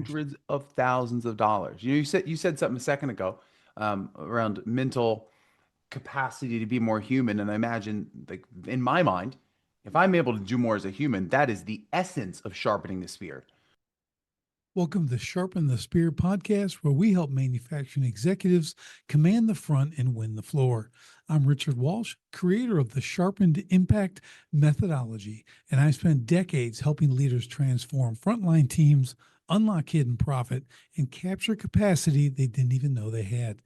hundreds of thousands of dollars. You said something a second ago around mental capacity to be more human, and I imagine, like in my mind, if I'm able to do more as a human, that is the essence of sharpening the spear. Welcome to Sharpen the Spear podcast, where we help manufacturing executives command the front and win the floor. I'm Richard Walsh, creator of the Sharpened Impact methodology, and I've spent decades helping leaders transform frontline teams, unlock hidden profit, and capture capacity they didn't even know they had.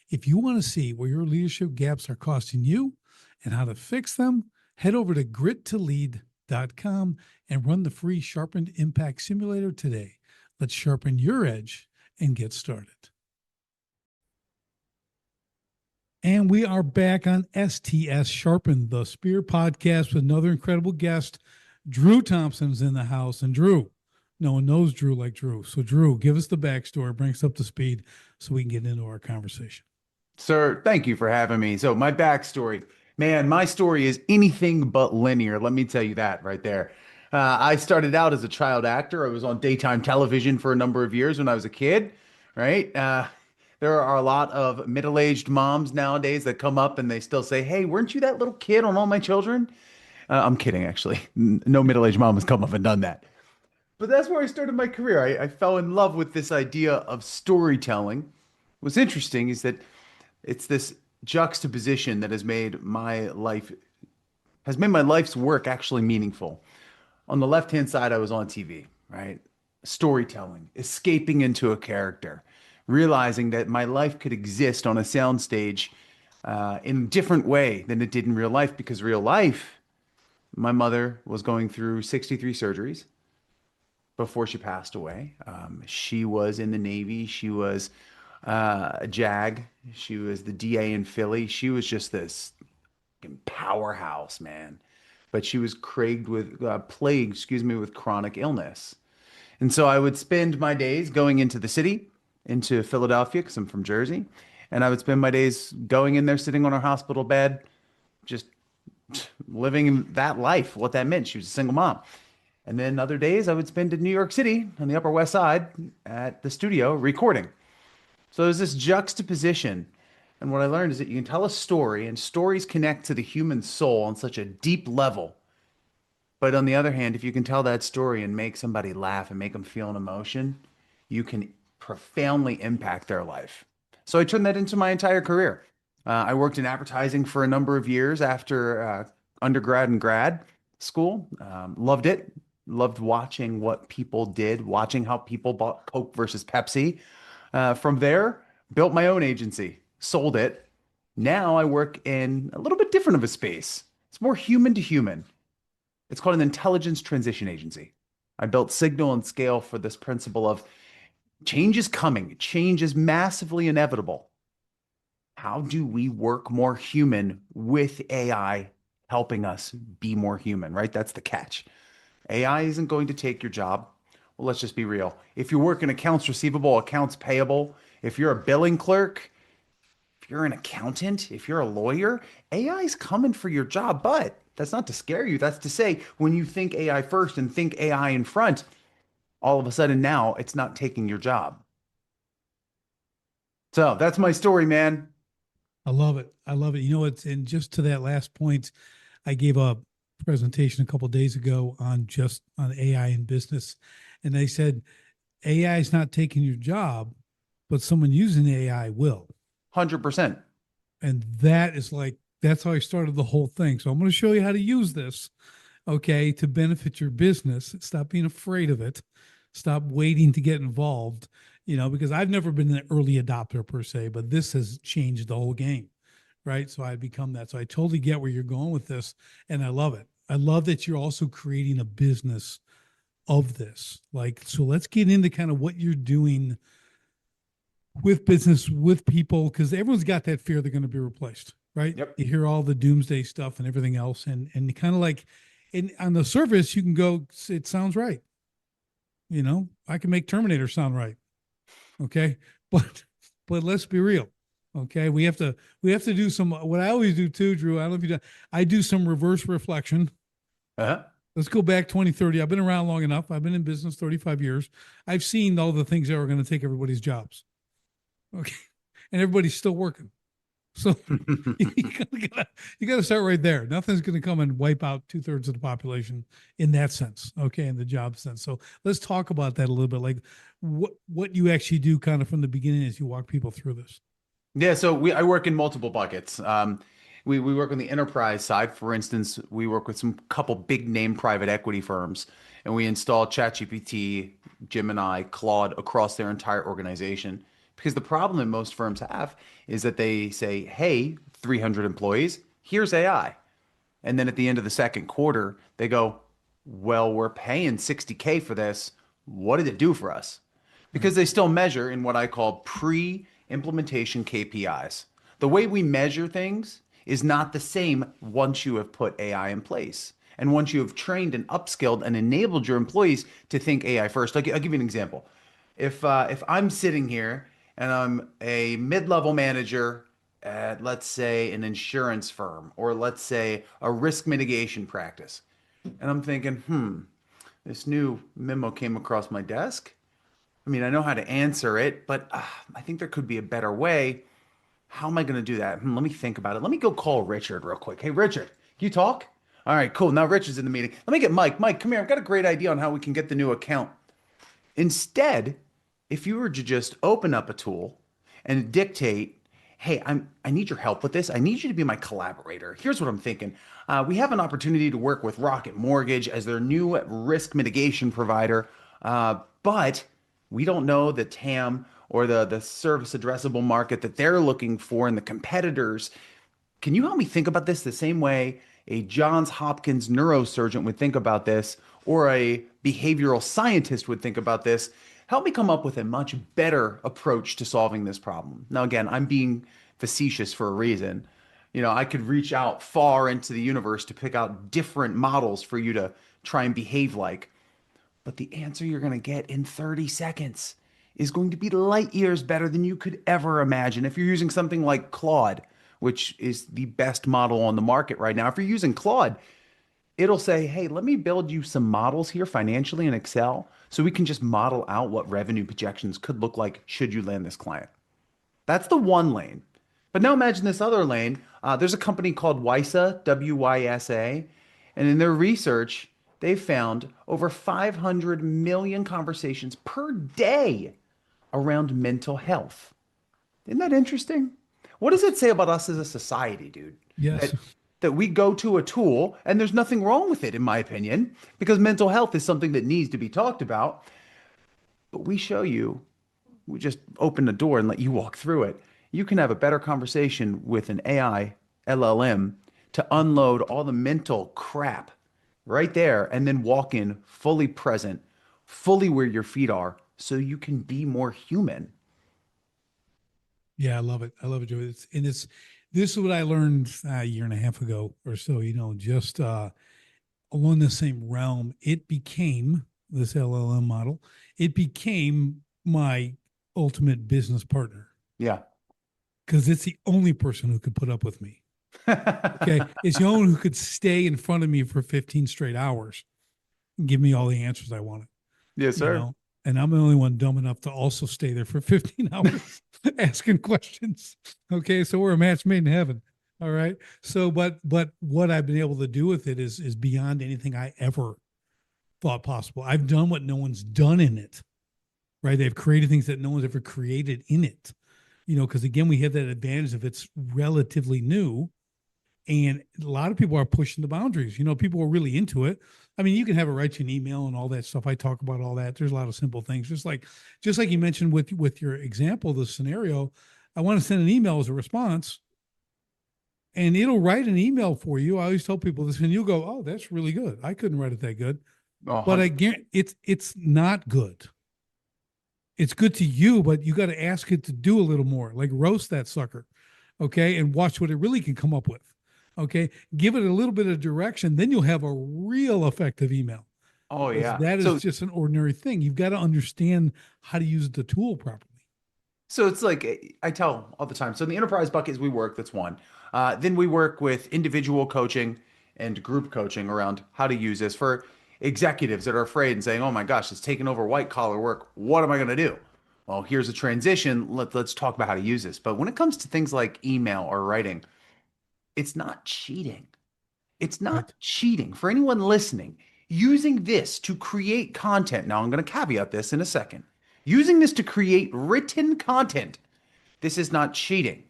If you want to see where your leadership gaps are costing you and how to fix them, head over to grittolead.com and run the free Sharpened Impact Simulator today. Let's sharpen your edge and get started. And we are back on STS Sharpen the Spear podcast with another incredible guest. Drew Thompson's in the house. And Drew, no one knows Drew like Drew. So Drew, give us the backstory, bring us up to speed so we can get into our conversation. Sir, thank you for having me. So my backstory, man, my story is anything but linear. Let me tell you that right there. I started out as a child actor. I was on daytime television for a number of years when I was a kid, right? There are a lot of middle-aged moms nowadays that come up and they still say, "Hey, weren't you that little kid on All My Children?" I'm kidding, actually. No middle-aged mom has come up and done that. But that's where I started my career. I fell in love with this idea of storytelling. What's interesting is that it's this juxtaposition that has made my life's work actually meaningful. On the left-hand side, I was on TV, right? Storytelling, escaping into a character, realizing that my life could exist on a soundstage in a different way than it did in real life, because real life, my mother was going through 63 surgeries before she passed away. She was in the Navy. She was a JAG. She was the DA in Philly. She was just this powerhouse, man. But she was plagued, with chronic illness. And so I would spend my days going into the city, into Philadelphia, because I'm from Jersey, and I would spend my days going in there, sitting on her hospital bed, just living that life, what that meant. She was a single mom. And then other days I would spend in New York City on the Upper West Side at the studio recording. So there's this juxtaposition. And what I learned is that you can tell a story, and stories connect to the human soul on such a deep level. But on the other hand, if you can tell that story and make somebody laugh and make them feel an emotion, you can profoundly impact their life. So I turned that into my entire career. I worked in advertising for a number of years after undergrad and grad school. Loved it. Loved watching what people did, watching how people bought Coke versus Pepsi. From there, built my own agency, sold it. Now I work in a little bit different of a space. It's more human to human. It's called an intelligence transition agency. I built Signal and Scale for this principle of change is coming. Change is massively inevitable. How do we work more human with AI helping us be more human, right? That's the catch. AI isn't going to take your job. Well, let's just be real. If you work in accounts receivable, accounts payable, if you're a billing clerk, if you're an accountant, if you're a lawyer, AI is coming for your job. But that's not to scare you. That's to say, when you think AI first and think AI in front, all of a sudden now it's not taking your job. So that's my story, man. I love it. I love it. You know, it's and just to that last point, I gave a presentation a couple of days ago on AI in business, and they said AI is not taking your job, but someone using AI will. 100%. And that's how I started the whole thing. So I'm going to show you how to use this, okay, to benefit your business. Stop being afraid of it. Stop waiting to get involved, because I've never been an early adopter per se, but this has changed the whole game, right? So I've become that. So I totally get where you're going with this, and I love it. I love that you're also creating a business of this. So let's get into kind of what you're doing with business, with people, because everyone's got that fear they're going to be replaced, right? Yep. You hear all the doomsday stuff and everything else, and kind of on the surface, you can go, it sounds right. I can make Terminator sound right. Okay. But let's be real. Okay. We have to do what I always do too, Drew. I don't know if you do. I do some reverse reflection. Uh-huh. Let's go back 20, 30. I've been around long enough. I've been in business 35 years. I've seen all the things that are going to take everybody's jobs. Okay. And everybody's still working. So you gotta start right there. Nothing's going to come and wipe out 2/3 of the population in that sense. Okay. In the job sense. So let's talk about that a little bit. Like what you actually do kind of from the beginning as you walk people through this. Yeah, so I work in multiple buckets. We work on the enterprise side. For instance, we work with some couple big name private equity firms, and we install ChatGPT, Gemini, Claude across their entire organization. Because the problem that most firms have is that they say, "Hey, 300 employees, here's AI," and then at the end of the second quarter, they go, "Well, we're paying 60K for this. What did it do for us?" Right. Because they still measure in what I call pre-implementation KPIs. The way we measure things is not the same once you have put AI in place. And once you have trained and upskilled and enabled your employees to think AI first. I'll give you an example. If I'm sitting here and I'm a mid-level manager at, let's say, an insurance firm, or let's say a risk mitigation practice, and I'm thinking, this new memo came across my desk. I mean, I know how to answer it, but I think there could be a better way. How am I going to do that? Let me think about it. Let me go call Richard real quick. Hey, Richard, can you talk? All right, cool. Now Richard's in the meeting. Let me get Mike. Mike, come here. I've got a great idea on how we can get the new account. Instead, if you were to just open up a tool and dictate, "Hey, I need your help with this. I need you to be my collaborator. Here's what I'm thinking. We have an opportunity to work with Rocket Mortgage as their new risk mitigation provider, but we don't know the TAM or the service addressable market that they're looking for and the competitors. Can you help me think about this the same way a Johns Hopkins neurosurgeon would think about this, or a behavioral scientist would think about this? Help me come up with a much better approach to solving this problem." Now, again, I'm being facetious for a reason. I could reach out far into the universe to pick out different models for you to try and behave like. But the answer you're going to get in 30 seconds is going to be light years better than you could ever imagine. If you're using something like Claude, which is the best model on the market right now, if you're using Claude, it'll say, "Hey, let me build you some models here financially in Excel so we can just model out what revenue projections could look like should you land this client." That's the one lane. But now imagine this other lane. There's a company called WYSA, WYSA, and in their research, they found over 500 million conversations per day around mental health. Isn't that interesting? What does it say about us as a society, dude? Yes. That that we go to a tool, and there's nothing wrong with it, in my opinion, because mental health is something that needs to be talked about. But we just open the door and let you walk through it. You can have a better conversation with an AI LLM to unload all the mental crap right there and then walk in fully present, fully where your feet are, so you can be more human. Yeah, I love it. I love it, Joe. This is what I learned a year and a half ago or so, just along the same realm. It became this LLM model. It became my ultimate business partner Yeah. because it's the only person who could put up with me. Okay. It's the only who could stay in front of me for 15 straight hours and give me all the answers I wanted, Yes, you sir. know. And I'm the only one dumb enough to also stay there for 15 hours asking questions. Okay. So we're a match made in heaven. All right. So, but what I've been able to do with it is beyond anything I ever thought possible. I've done what no one's done in it, right? They've created things that no one's ever created in it, because again, we have that advantage of it's relatively new. And a lot of people are pushing the boundaries. People are really into it. I mean, you can have it write you an email and all that stuff. I talk about all that. There's a lot of simple things, just like you mentioned with your example, the scenario. I want to send an email as a response, and it'll write an email for you. I always tell people this, and you'll go, "Oh, that's really good. I couldn't write it that good." Oh, But I 100. guarantee it's not good. It's good to you, but you got to ask it to do a little more, like roast that sucker, okay, and watch what it really can come up with. Okay, give it a little bit of direction, then you'll have a real effective email. Oh, Because yeah. that is So just an ordinary thing. You've got to understand how to use the tool properly. So it's like I tell all the time. So in the enterprise buckets we work, that's one. Then we work with individual coaching, and group coaching around how to use this for executives that are afraid and saying, "Oh my gosh, it's taking over white collar work. What am I going to do?" Well, here's a transition. Let's talk about how to use this. But when it comes to things like email or writing, it's not cheating. It's not Right. cheating for anyone listening. Using this to create content. Now, I'm going to caveat this in a second. Using this to create written content. This is not cheating.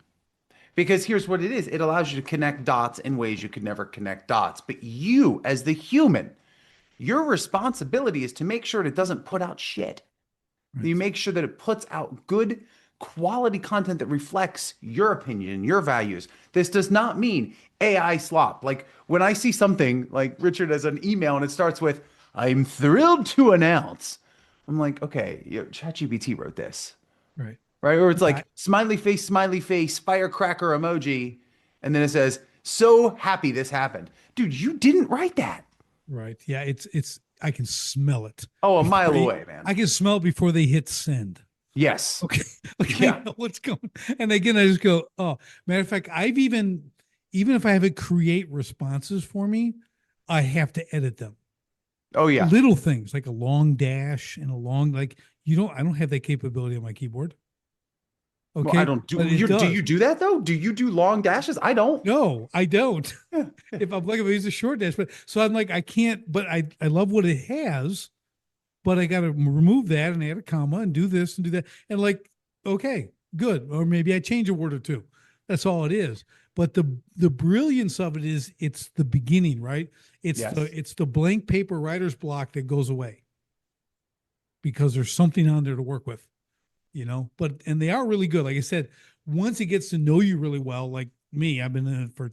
Because here's what it is, it allows you to connect dots in ways you could never connect dots. But you, as the human, your responsibility is to make sure it doesn't put out shit. You Right. make sure that it puts out good quality content that reflects your opinion, your values. This does not mean AI slop. Like when I see something like Richard as an email and it starts with, "I'm thrilled to announce," I'm like, okay, ChatGPT wrote this, Right. right? Or it's Yeah. like smiley face, firecracker emoji. And then it says, "So happy this happened." Dude, you didn't write that. Right. Yeah. I can smell it Oh, a before mile away, man. I can smell it before they hit send. Yes. Okay. Like I Yeah. know what's going. And again, I just go, oh, matter of fact, even if I have it create responses for me, I have to edit them. Oh, yeah. Little things like a long dash and a long, like, I don't have that capability on my keyboard. Well, I Okay. don't But do it you do does. you do that though? Do you do long dashes? I don't. No, I don't. If I use a short dash, but so I'm like, I can't, but I love what it has, but I got to remove that and add a comma and do this and do that. And like, okay, good. Or maybe I change a word or two. That's all it is. But the brilliance of it is it's the beginning, right? Yes. It's the blank paper writer's block that goes away because there's something on there to work with, But and they are really good. Like I said, once it gets to know you really well, like me, I've been in it for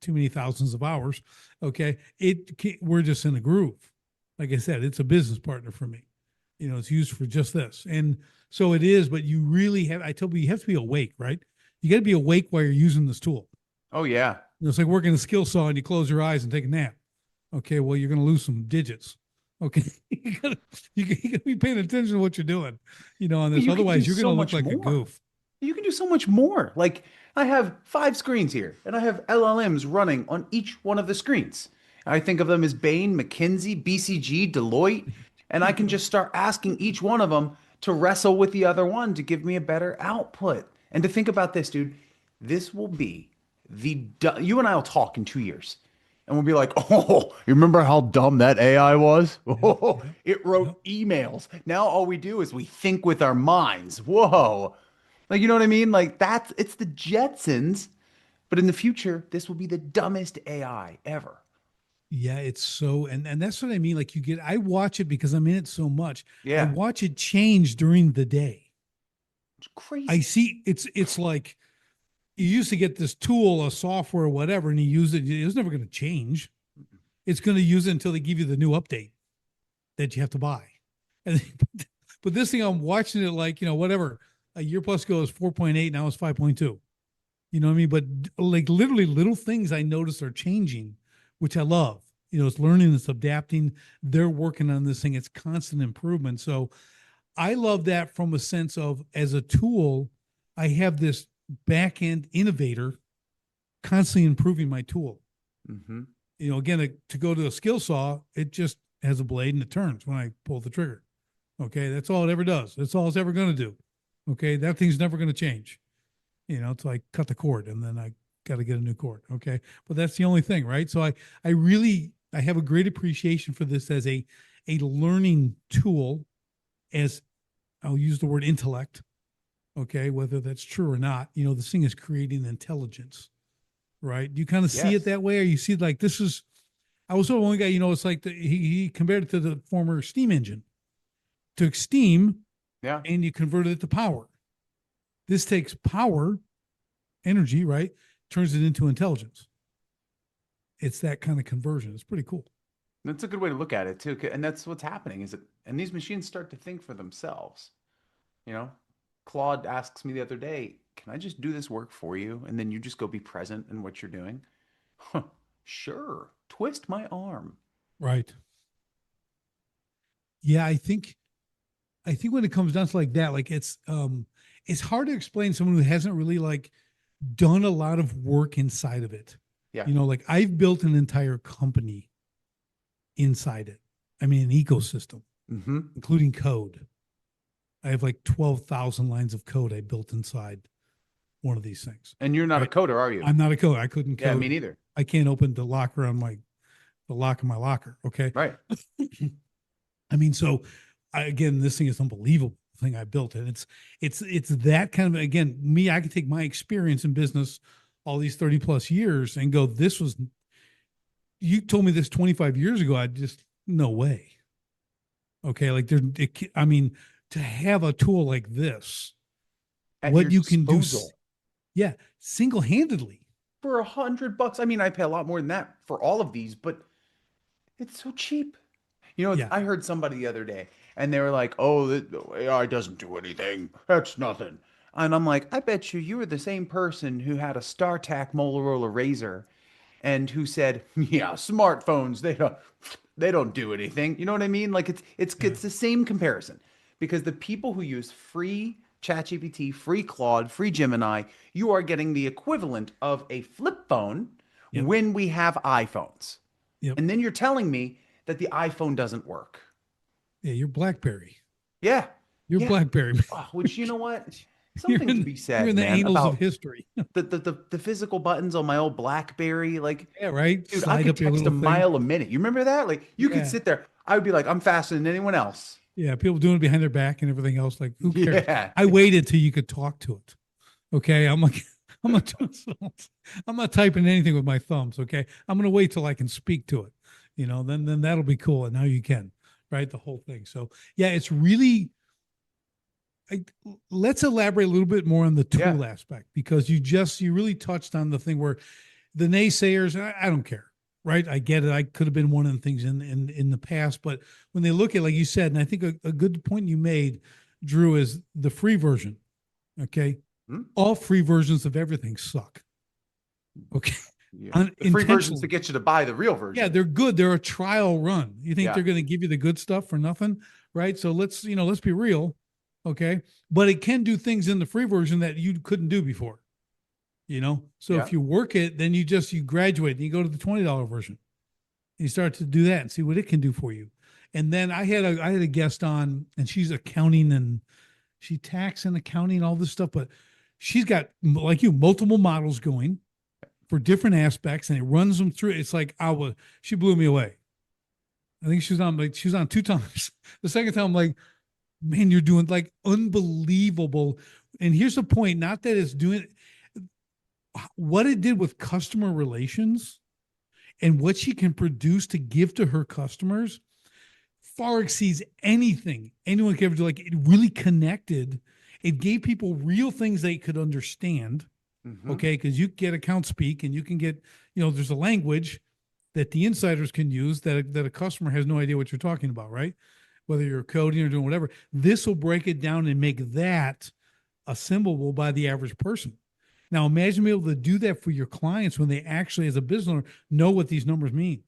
too many thousands of hours. Okay, we're just in a groove. Like I said, it's a business partner for me. It's used for just this, and so it is. But you really have. I tell you, you have to be awake, right? You got to be awake while you're using this tool. Oh yeah. It's like working a skill saw and you close your eyes and take a nap. Okay, well you're going to lose some digits. Okay, you gotta be paying attention to what you're doing, on But this. you can do Otherwise, you're going so to look much like a more. goof. You can do so much more. Like I have 5 screens here, and I have LLMs running on each one of the screens. I think of them as Bain, McKinsey, BCG, Deloitte, and I can just start asking each one of them to wrestle with the other one to give me a better output. And to think about this, dude, this will be you and I will talk in 2 years. And we'll be like, "Oh, you remember how dumb that AI was? Yep, Oh, yep, it yep. wrote emails. Now all we do is we think with our minds. Whoa." Like, you know what I mean? Like it's the Jetsons, but in the future, this will be the dumbest AI ever. Yeah, it's so, and that's what I mean. Like I watch it because I'm in it so much. I Yeah. watch it change during the day. It's I crazy. see it's like you used to get this tool, a software, whatever, and you use it. It's never going to change. It's going to use it until they give you the new update that you have to buy. And but this thing, I'm watching it like whatever. A year plus ago is 4.8. Now it's 5.2. You know what I mean? But like literally little things I notice are changing, which I love. It's learning, it's adapting. They're working on this thing. It's constant improvement. So I love that from a sense of as a tool, I have this back end innovator constantly improving my tool. Hmm. Again, to go to a skill saw, it just has a blade and it turns when I pull the trigger. Okay. That's all it ever does. That's all it's ever going to do. Okay. That thing's never going to change. Until I cut the cord and then I got to get a new cord. Okay. But that's the only thing, right? So I have a great appreciation for this as a learning tool, as I'll use the word intellect. Okay. Whether that's true or not, this thing is creating intelligence, right? Do you kind of see it Yes. that way? Or you see like, I was the only guy, it's like he compared it to the former steam engine. Took steam Yeah. and you converted it to power. This takes power, energy, right? Turns it into intelligence. It's that kind of conversion. It's pretty cool. That's a good way to look at it too. And that's what's happening is that, and these machines start to think for themselves. You know, Claude asks me the other day, "Can I just do this work for you? And then you just go be present in what you're doing?" Huh, sure. Twist my arm. Right. Yeah, I think when it comes down to like that, like it's hard to explain to someone who hasn't really like done a lot of work inside of it. Yeah. Like I've built an entire company inside it. I mean, an ecosystem, Hmm. including code. I have like 12,000 lines of code I built inside one of these things, And you're not a right? coder, are you? I'm not a coder. I couldn't Yeah, me code. neither. I can't open the lock in my locker. Okay. Right. I mean, so again, this thing is unbelievable thing I built. And it's that kind of, again, me, I can take my experience in business all these 30 plus years and go, this was, you told me this 25 years ago. I just, no way. Okay. Like I mean, to have a tool like this, At your what you can do, disposal yeah, single handedly. for $100. I mean, I pay a lot more than that for all of these, but it's so cheap. Yeah. I heard somebody the other day and they were like, oh, the AI doesn't do anything. That's nothing. And I'm like, I bet you were the same person who had a StarTAC Motorola Razor and who said, yeah, smartphones, they don't do anything. You know what I mean? Like Yeah. it's the same comparison because the people who use free ChatGPT, free Claude, free Gemini, you are getting the equivalent of a flip phone Yep. when we have iPhones. Yep. And then you're telling me that the iPhone doesn't work. Yeah. You're Blackberry. Yeah. You're Yeah. Blackberry. Oh, which you know what? you're Something to in be you're said, in the man, annals of about history. the physical buttons on my old BlackBerry. Like, Yeah, right. dude, I Slide could up your text a little thing. mile a minute. You remember that? Like, you could Yeah. sit there. I would be like, I'm faster than anyone else. Yeah. People doing it behind their back and everything else. Like, who cares? Yeah. I waited till you could talk to it. Okay. I'm like, I'm not doing I'm not typing anything with my thumbs. Okay. I'm gonna wait till I can speak to it. Then that'll be cool. And now you can, right? The whole thing. So yeah, it's really I, let's elaborate a little bit more on the Yeah. tool aspect because you really touched on the thing where the naysayers, I don't care, right? I get it. I could have been one of the things in the past, but when they look at, like you said, and I think a good point you made, Drew, is the free version. Okay, Hmm? all free versions of everything suck. Okay, Yeah. The free versions to Intentionally. get you to buy the real Yeah, version. they're good. They're a trial run. You think Yeah. they're going to give you the good stuff for nothing, right? So let's be real, okay? But it can do things in the free version that you couldn't do before. So Yeah. if you work it, then you graduate and you go to the $20 version. And you start to do that and see what it can do for you. And then I had a guest on, and she's accounting and she tax and accounting and all this stuff, but she's got, like you, multiple models going for different aspects, and it runs them through. It's like she blew me away. I think she was on two times. The second time, I'm like, man, you're doing like unbelievable. And here's the point: not that it's doing what it did with customer relations and what she can produce to give to her customers far exceeds anything anyone could ever do. Like, it really connected. It gave people real things they could understand. Hmm. Okay. Because you get account speak and you can get, there's a language that the insiders can use that a customer has no idea what you're talking about, right? Whether you're coding or doing whatever, this will break it down and make that assimilable by the average person. Now, imagine being able to do that for your clients when they actually, as a business owner, know what these numbers mean.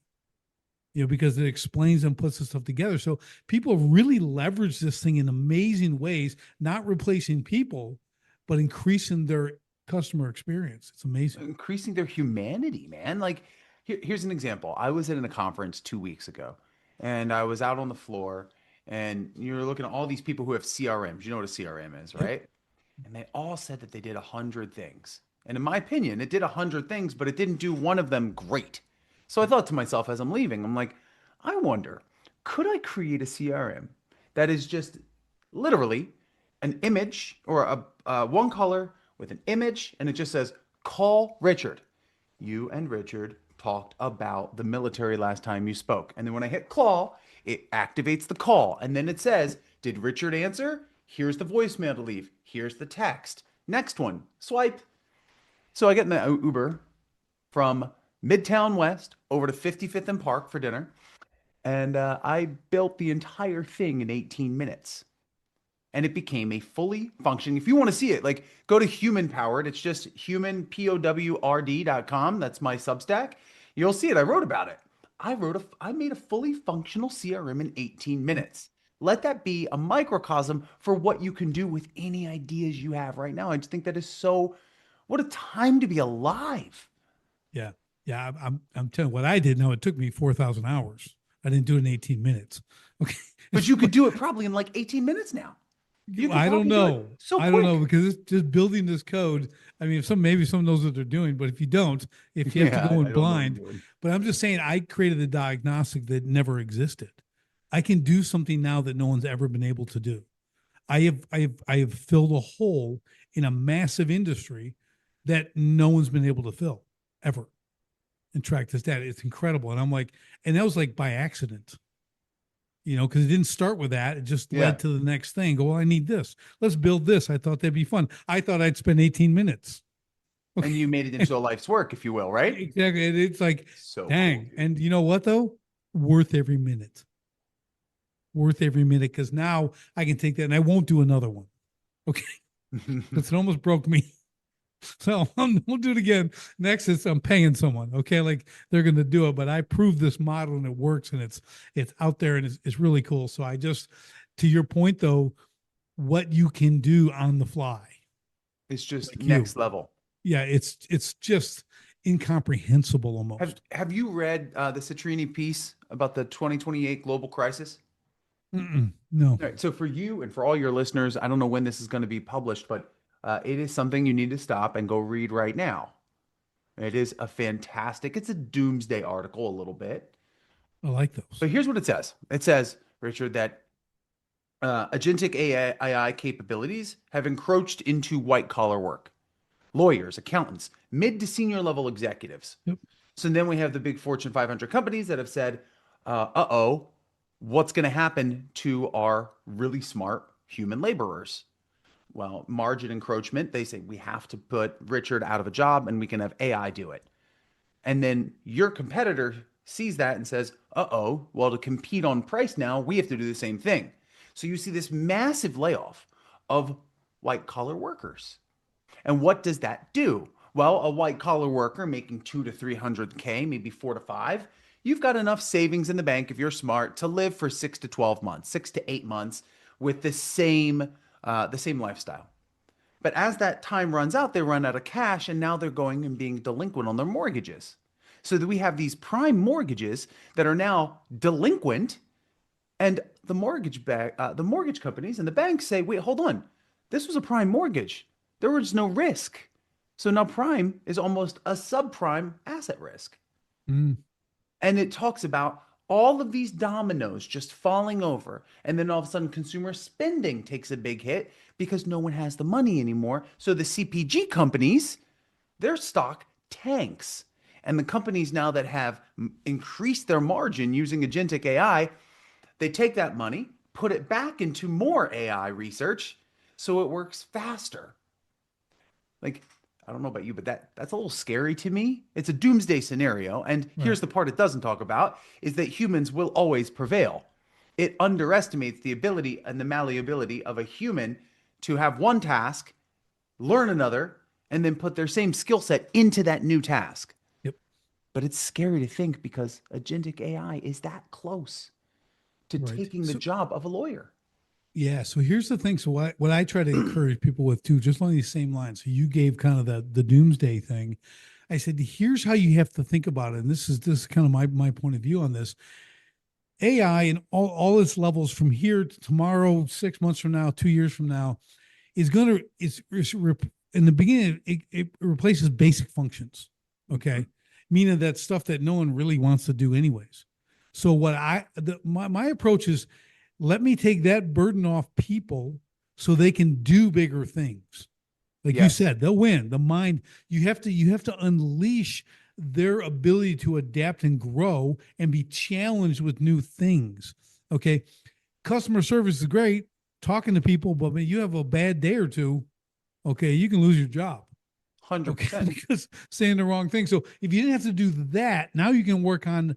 Because it explains and puts this stuff together. So people have really leveraged this thing in amazing ways, not replacing people, but increasing their customer experience. It's amazing. Increasing their humanity, man. Like, here's an example. I was at a conference 2 weeks ago, and I was out on the floor, and you're looking at all these people who have CRMs. You know what a CRM is, Yep. right? And they all said that they did 100 things. And in my opinion, it did 100 things, but it didn't do one of them great. So I thought to myself as I'm leaving, I'm like, I wonder, could I create a CRM that is just literally an image or one color with an image, and it just says, call Richard. You and Richard talked about the military last time you spoke. And then when I hit call, it activates the call. And then it says, did Richard answer? Here's the voicemail to leave. Here's the text. Next one, swipe. So I get in the Uber from Midtown West over to 55th and Park for dinner. And I built the entire thing in 18 minutes. And it became a fully functioning. If you want to see it, like, go to Human Powered. It's just humanpowrd.com. That's my Substack. You'll see it. I wrote about it. I made a fully functional CRM in 18 minutes. Let that be a microcosm for what you can do with any ideas you have right now. I just think that is so, what a time to be alive. Yeah. Yeah, I'm telling you what I did. Now it took me 4,000 hours. I didn't do it in 18 minutes. Okay. But you could do it probably in like 18 minutes now. You could I don't probably do it know. so I don't know quick. because it's just building this code. I mean, if maybe someone knows what they're doing, but if you don't, if you have to Yeah, go in I don't know what I'm blind, doing. but I'm just saying I created a diagnostic that never existed. I can do something now that no one's ever been able to do. I have filled a hole in a massive industry that no one's been able to fill ever and track this data. It's incredible. And I'm like, and that was like by accident, because it didn't start with that. It just Yeah. led to the next thing. Go, well, I need this. Let's build this. I thought that'd be fun. I thought I'd spend 18 minutes. Okay. And you made it into a life's work, if you will, right? Exactly. And it's like, So cool, dang. dude. And you know what though? Worth every minute. Worth every minute because now I can take that and I won't do another one. Okay. Because it almost broke me. So we'll do it again. Next is I'm paying someone. Okay, like they're going to do it, but I proved this model and it works and it's out there and it's really cool. So I just, to your point though, what you can do on the fly, It's just like you, next level. yeah, it's just incomprehensible almost. Have you read the Citrini piece about the 2028 global crisis? No, All right. So for you and for all your listeners, I don't know when this is going to be published, but it is something you need to stop and go read right now. It is a fantastic, it's a doomsday article a little bit. I like those. But here's what it says. It says, Richard, that agentic AI capabilities have encroached into white collar work, lawyers, accountants, mid to senior level executives. Yep. So then we have the big Fortune 500 companies that have said, uh-oh, what's going to happen to our really smart human laborers? Well, margin encroachment, they say we have to put Richard out of a job and we can have AI do it. And then your competitor sees that and says, uh-oh, well, to compete on price now, we have to do the same thing. So you see this massive layoff of white collar workers. And what does that do? Well, a white collar worker making 2 to 300K, maybe 4 to 5, you've got enough savings in the bank if you're smart to live for 6 to 12 months, 6 to 8 months with the same lifestyle. But as that time runs out, they run out of cash and now they're going and being delinquent on their mortgages. So that we have these prime mortgages that are now delinquent, and the mortgage companies and the banks say, "Wait, hold on. This was a prime mortgage. There was no risk." So now prime is almost a subprime asset risk. Mm, And it talks about all of these dominoes just falling over. And then all of a sudden, consumer spending takes a big hit because no one has the money anymore. So the CPG companies, their stock tanks. And the companies now that have increased their margin using agentic AI, they take that money, put it back into more AI research so it works faster. Like, I don't know about you, but that's a little scary to me. It's a doomsday scenario. And right. here's the part it doesn't talk about is that humans will always prevail. It underestimates the ability and the malleability of a human to have one task, learn another, and then put their same skill set into that new task. Yep. But it's scary to think because agentic AI is that close to Right. taking the So job of a lawyer. yeah. So here's the thing. So what I try to encourage people with too, just along these same lines. So you gave kind of the doomsday thing. I said, here's how you have to think about it. And this is kind of my point of view on this. AI and all its levels from here to tomorrow, 6 months from now, 2 years from now, is going to in the beginning it replaces basic functions. Okay, meaning that stuff that no one really wants to do anyways. So my approach is, let me take that burden off people so they can do bigger things. Like you Yes, said, they'll win. The mind, you have to unleash their ability to adapt and grow and be challenged with new things. Okay. Customer service is great, talking to people, but when you have a bad day or two, okay, you can lose your job. Okay. 100%. Because saying the wrong thing. So if you didn't have to do that, now you can work on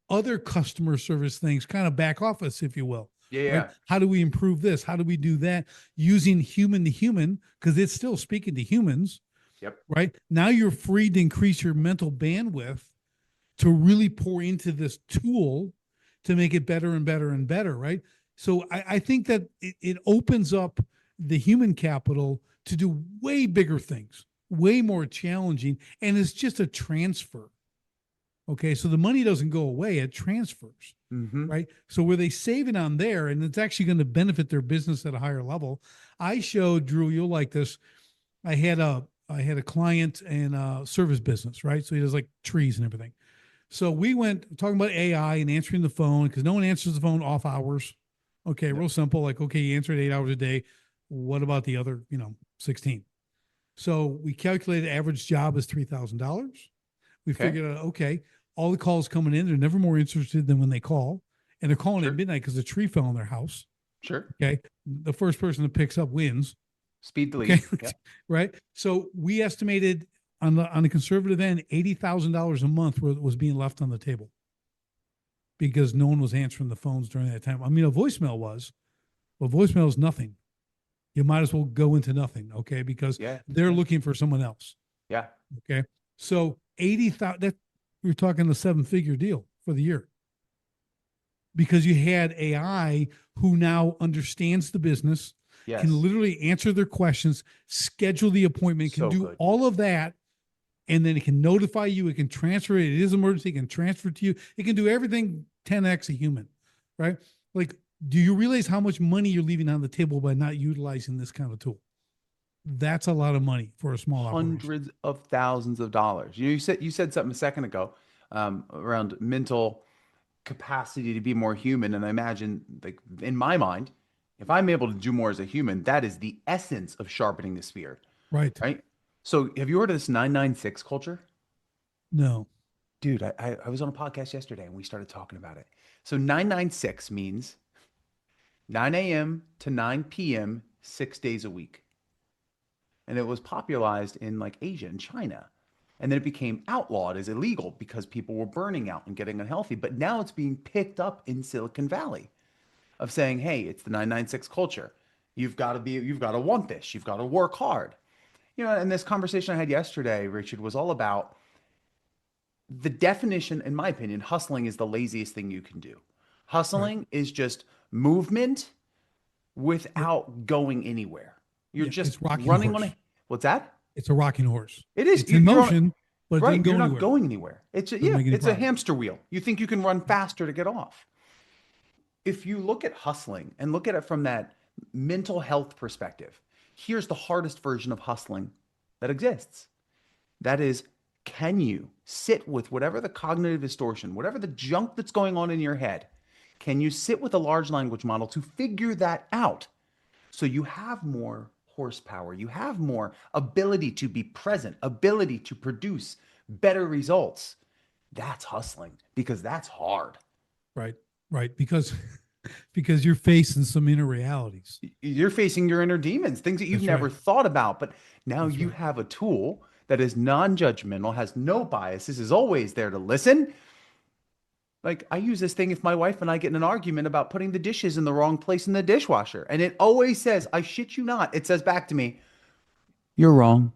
other customer service things, kind of back office, if you will. Yeah, Right? yeah. How do we improve this? How do we do that using human to human? Because it's still speaking to humans, Yep. right? Now you're free to increase your mental bandwidth to really pour into this tool to make it better and better and better, right? So I think that it opens up the human capital to do way bigger things, way more challenging, and it's just a transfer. Okay. So the money doesn't go away, it transfers. Mm-hmm. Right. So where they save it on there and it's actually going to benefit their business at a higher level. I showed Drew, you'll like this. I had a client in a service business, right? So he does like trees and everything. So we went talking about AI and answering the phone because no one answers the phone off hours. Okay, Yep. real simple. Like, okay, you answer it 8 hours a day. What about the other, 16? So we calculated average job is $3,000. We Okay. figured out, okay, all the calls coming in, they're never more interested than when they call. And they're calling at Sure. midnight because a tree fell in their house. Sure. Okay. The first person that picks up wins. Speed Okay. delete. Yeah. Right. So we estimated on the conservative end, $80,000 a month was being left on the table because no one was answering the phones during that time. I mean, a voicemail was, but voicemail is nothing. You might as well go into nothing. Okay. Because Yeah. they're Yeah. looking for someone else. Yeah. Okay. So 80,000, that we're talking a 7-figure deal for the year because you had AI who now understands the business, can Yes. literally answer their questions, schedule the appointment, can So do good. all of that. And then it can notify you. It can transfer it. It is emergency. It can transfer to you. It can do everything 10x a human, right? Like, do you realize how much money you're leaving on the table by not utilizing this kind of tool? That's a lot of money for a small operation. Hundreds of thousands of dollars. You said something a second ago around mental capacity to be more human, and I imagine, like in my mind, if I'm able to do more as a human, that is the essence of sharpening the spear, Right. right? So, have you heard of this 996 culture? No. Dude, I was on a podcast yesterday and we started talking about it. So 996 means 9 a.m. to 9 p.m., 6 days a week. And it was popularized in like Asia and China. And then it became outlawed as illegal because people were burning out and getting unhealthy. But now it's being picked up in Silicon Valley of saying, hey, it's the 996 culture. You've got to want this. You've got to work hard. And this conversation I had yesterday, Richard, was all about the definition, in my opinion. Hustling is the laziest thing you can do. Right. Hustling is just movement Yep. without going anywhere. You're Yeah. just It's rocking running on horse. a, what's that? It's a rocking horse. It is. It's in You're on, motion, but it doesn't right. You're go not anywhere. going anywhere. It's a, Doesn't yeah, make any it's a progress. hamster wheel. You think you can run faster to get off. If you look at hustling and look at it from that mental health perspective, here's the hardest version of hustling that exists. That is, can you sit with whatever the cognitive distortion, whatever the junk that's going on in your head? Can you sit with a large language model to figure that out so you have more horsepower, you have more ability to be present, ability to produce better results? That's hustling because that's hard. Right. Right. Because because you're facing some inner realities. You're facing your inner demons, things that you've That's never right. thought about, but now That's you right. have a tool that is non-judgmental, has no biases, is always there to listen. Like, I use this thing if my wife and I get in an argument about putting the dishes in the wrong place in the dishwasher, and it always says, I shit you not, it says back to me, you're wrong.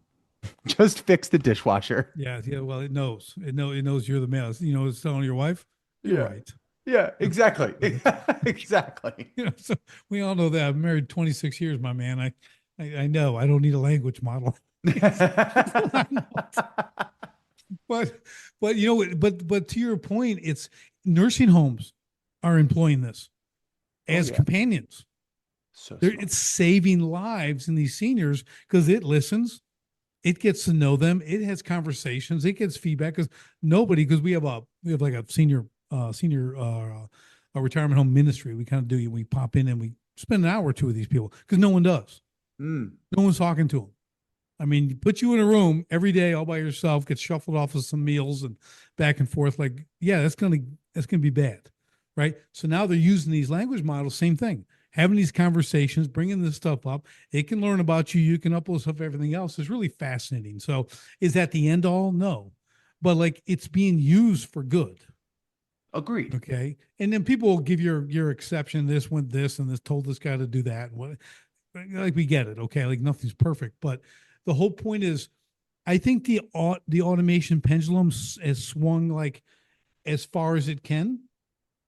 Just fix the dishwasher. Yeah, yeah. Well, it knows. It knows you're the male. It's telling your wife, you're Yeah. right. Yeah, That's exactly. right. Exactly. So we all know that. I'm married 26 years, my man. I know. I don't need a language model. but but to your point, it's nursing homes are employing this Oh, as yeah. companions. So smart. It's saving lives in these seniors because it listens, it gets to know them, it has conversations, it gets feedback because we have like a senior a retirement home ministry. We kind of do we pop in and we spend an hour or two with these people because no one does. Mm. No one's talking to them. I mean, put you in a room every day all by yourself, get shuffled off of some meals and back and forth. Like, yeah, that's gonna be bad, right? So now they're using these language models. Same thing, having these conversations, bringing this stuff up. It can learn about you. You can upload stuff. Everything else is really fascinating. So, is that the end all? No, but like it's being used for good. Agreed. Okay, and then people will give your exception. This went this, and this told this guy to do that. And what, like we get it. Okay, like nothing's perfect, but the whole point is, I think the automation pendulum has swung like as far as it can.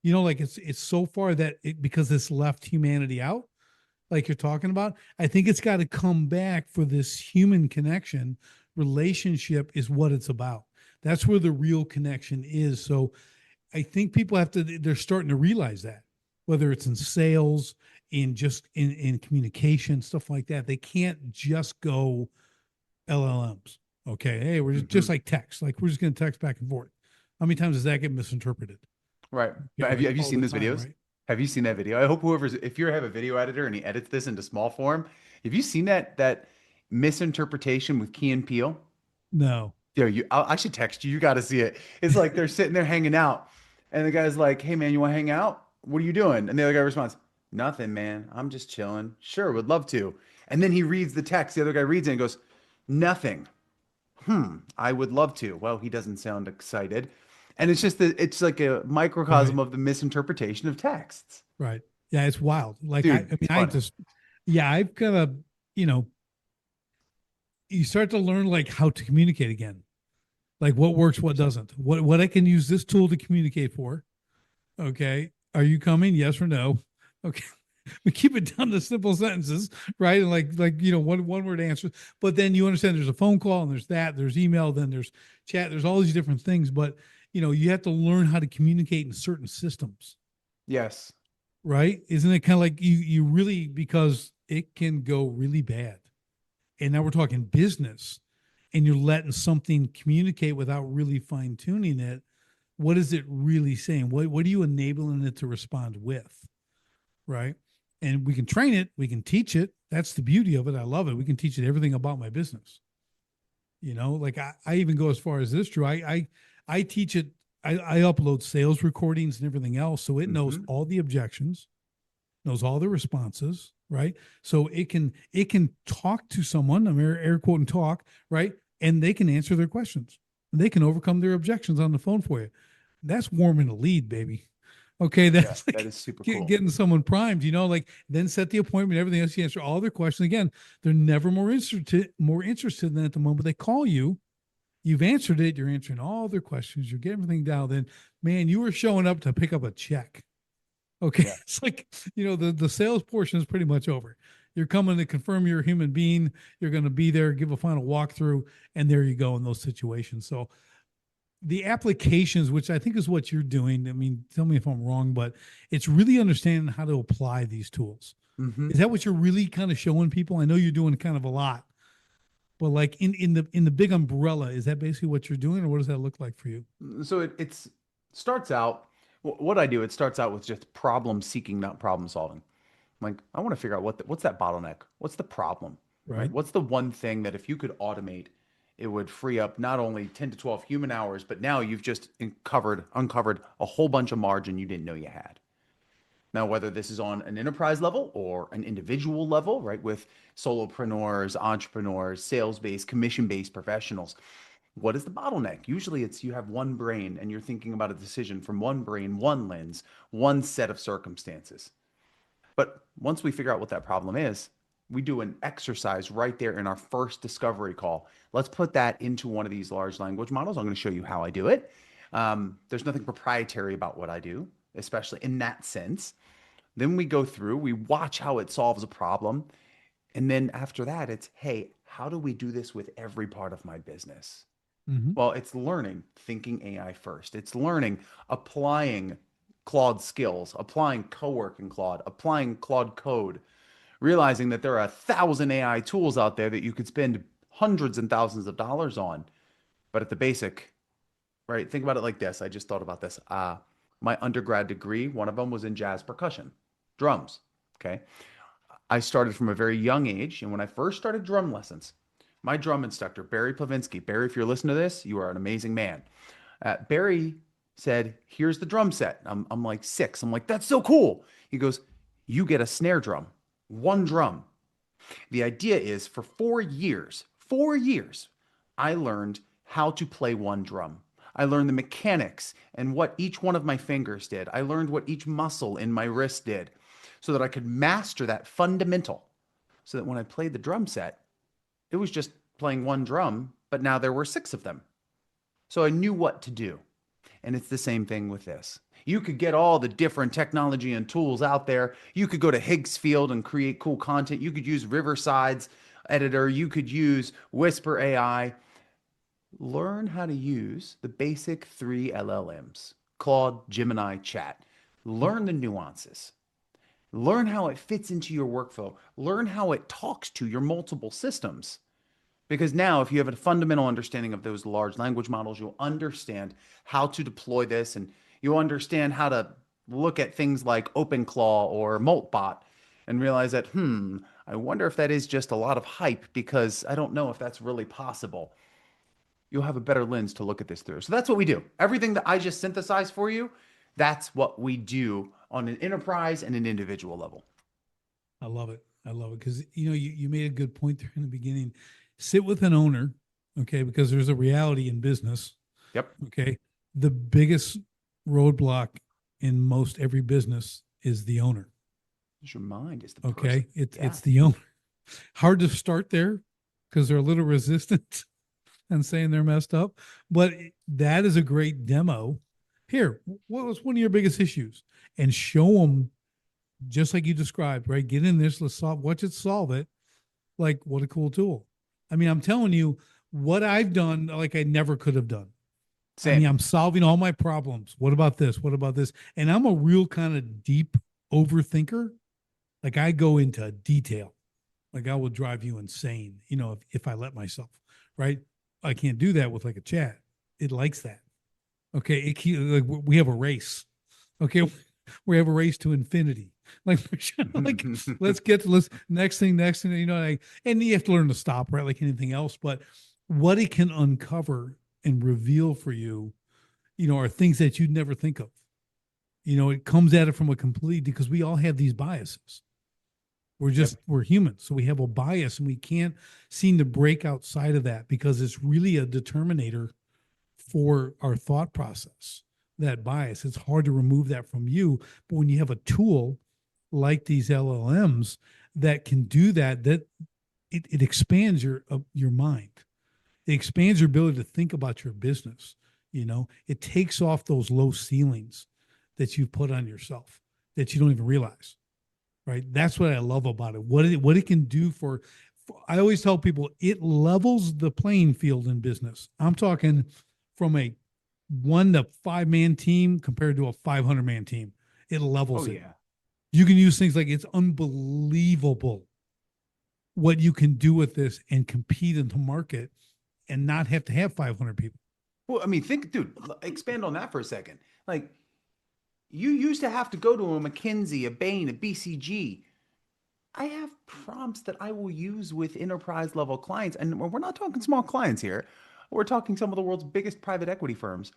Like it's so far that because it's left humanity out, like you're talking about. I think it's got to come back for this human connection. Relationship is what it's about. That's where the real connection is. So I think people have to, they're starting to realize that, whether it's in sales, in just in communication, stuff like that. They can't just go LLMs. Okay. Hey, we're just Hmm. like text, like we're just going to text back and forth. How many times does that get misinterpreted? Right. Okay. But Like have you all seen the those time, videos? right? Have you seen that video? I hope whoever's, if you have a video editor and he edits this into small form, have you seen that misinterpretation with Key and Peele? No. Yo, I should text you. You got to see it. It's like they're sitting there hanging out, and the guy's like, "Hey man, you want to hang out? What are you doing?" And the other guy responds, "Nothing, man. I'm just chilling. Sure, would love to." And then he reads the text. The other guy reads it and goes, "Nothing. I would love to." Well, he doesn't sound excited, and it's like a microcosm Right. of the misinterpretation of texts. Right. Yeah. It's wild. Like, I Dude, mean, it's I funny. just, yeah, I've got to, you know, you start to learn like how to communicate again, like what works, what 100%. doesn't, what I can use this tool to communicate for. Okay. Are you coming? Yes or no? Okay. We keep it down to simple sentences, right? And one word answers. But then you understand there's a phone call and there's that, there's email, then there's chat, there's all these different things. But you have to learn how to communicate in certain systems, Yes. right? Isn't it kind of like you really, because it can go really bad. And now we're talking business, and you're letting something communicate without really fine tuning it. What is it really saying? What are you enabling it to respond with? Right. And we can train it, we can teach it. That's the beauty of it. I love it. We can teach it everything about my business. Like I even go as far as this, Drew. I teach it, I upload sales recordings and everything else. So it knows Hmm. all the objections, knows all the responses, right? So it can talk to someone, I'm air quoting talk, right? And they can answer their questions. They can overcome their objections on the phone for you. That's warming a lead, baby. Okay, Yeah, that's that like is super cool. getting someone primed, like then set the appointment, everything else. You answer all their questions. Again, they're never more interested than at the moment they call you. You've answered it. You're answering all their questions. You're getting everything down. Then, man, you were showing up to pick up a check. Okay. Yeah. It's like, the sales portion is pretty much over. You're coming to confirm you're a human being. You're going to be there, give a final walkthrough, and there you go in those situations. So the applications, which I think is what you're doing, I mean, tell me if I'm wrong, but it's really understanding how to apply these tools. Hmm. Is that what you're really kind of showing people? I know you're doing kind of a lot, but like in the big umbrella, is that basically what you're doing, or what does that look like for you? So it's starts out what I do. It starts out with just problem seeking, not problem solving. Like I want to figure out what's that bottleneck? What's the problem? Right? Right. What's the one thing that if you could automate, it would free up not only 10 to 12 human hours, but now you've just uncovered a whole bunch of margin you didn't know you had. Now, whether this is on an enterprise level or an individual level, right, with solopreneurs, entrepreneurs, sales-based, commission-based professionals, what is the bottleneck? Usually it's you have one brain and you're thinking about a decision from one brain, one lens, one set of circumstances. But once we figure out what that problem is, we do an exercise right there in our first discovery call. Let's put that into one of these large language models. I'm going to show you how I do it. There's nothing proprietary about what I do, especially in that sense. Then we go through, we watch how it solves a problem. And then after that, it's, hey, how do we do this with every part of my business? Mm-hmm. Well, it's learning, thinking AI first. It's learning, applying Claude skills, applying co-working Claude, applying Claude code, realizing that there are 1,000 AI tools out there that you could spend hundreds and thousands of dollars on. But at the basic, right? Think about it like this. I just thought about this. My undergrad degree, one of them was in jazz percussion, drums. Okay. I started from a very young age. And when I first started drum lessons, my drum instructor, Barry Plavinsky, Barry, if you're listening to this, you are an amazing man. Barry said, "Here's the drum set." I'm like 6. I'm like, "That's so cool." He goes, "You get a snare drum, one drum." The idea is for 4 years, I learned how to play one drum. I learned the mechanics and what each one of my fingers did. I learned what each muscle in my wrist did so that I could master that fundamental. So that when I played the drum set, it was just playing one drum, but now there were 6 of them. So I knew what to do. And it's the same thing with this. You could get all the different technology and tools out there. You could go to Higgsfield and create cool content. You could use Riverside's editor. You could use Whisper AI. Learn how to use the basic three LLMs, Claude, Gemini, Chat. Learn the nuances. Learn how it fits into your workflow. Learn how it talks to your multiple systems. Because now, if you have a fundamental understanding of those large language models, you'll understand how to deploy this, and you'll understand how to look at things like OpenClaw or Moltbot and realize that, I wonder if that is just a lot of hype because I don't know if that's really possible. You'll have a better lens to look at this through. So that's what we do. Everything that I just synthesized for you, that's what we do on an enterprise and an individual level. I love it. I love it because you made a good point there in the beginning. Sit with an owner, okay, because there's a reality in business. Yep. Okay, the biggest roadblock in most every business is the owner. It's your mind. It's the person. Okay, Yeah. it's the owner. Hard to start there because they're a little resistant and saying they're messed up, but that is a great demo. Here, what was one of your biggest issues? And show them just like you described, right? Get in this, let's watch it solve it. Like, what a cool tool. I mean, I'm telling you, what I've done, like I never could have done. I mean, Same. I'm solving all my problems. What about this? What about this? And I'm a real kind of deep overthinker. Like I go into detail. Like I will drive you insane, if I let myself, right? I can't do that with like a chat. It likes that. Okay. Like we have a race. Okay. We have a race to infinity. Like, like let's get to this next thing, and you have to learn to stop, right? Like anything else. But what it can uncover and reveal for you, are things that you'd never think of. It comes at it from a complete, because we all have these biases. We're humans. So we have a bias and we can't seem to break outside of that because it's really a determinator for our thought process, that bias. It's hard to remove that from you. But when you have a tool like these LLMs that can do that, it expands your mind. It expands your ability to think about your business. It takes off those low ceilings that you've put on yourself that you don't even realize. Right. That's what I love about it. What it can do for I always tell people it levels the playing field in business. I'm talking from a 1 to 5 man team compared to a 500-man team. It levels it. Yeah. You can use things like, it's unbelievable what you can do with this and compete in the market and not have to have 500 people. Well, I mean, dude, expand on that for a second. Like, you used to have to go to a McKinsey, a Bain, a BCG. I have prompts that I will use with enterprise level clients. And we're not talking small clients here. We're talking some of the world's biggest private equity firms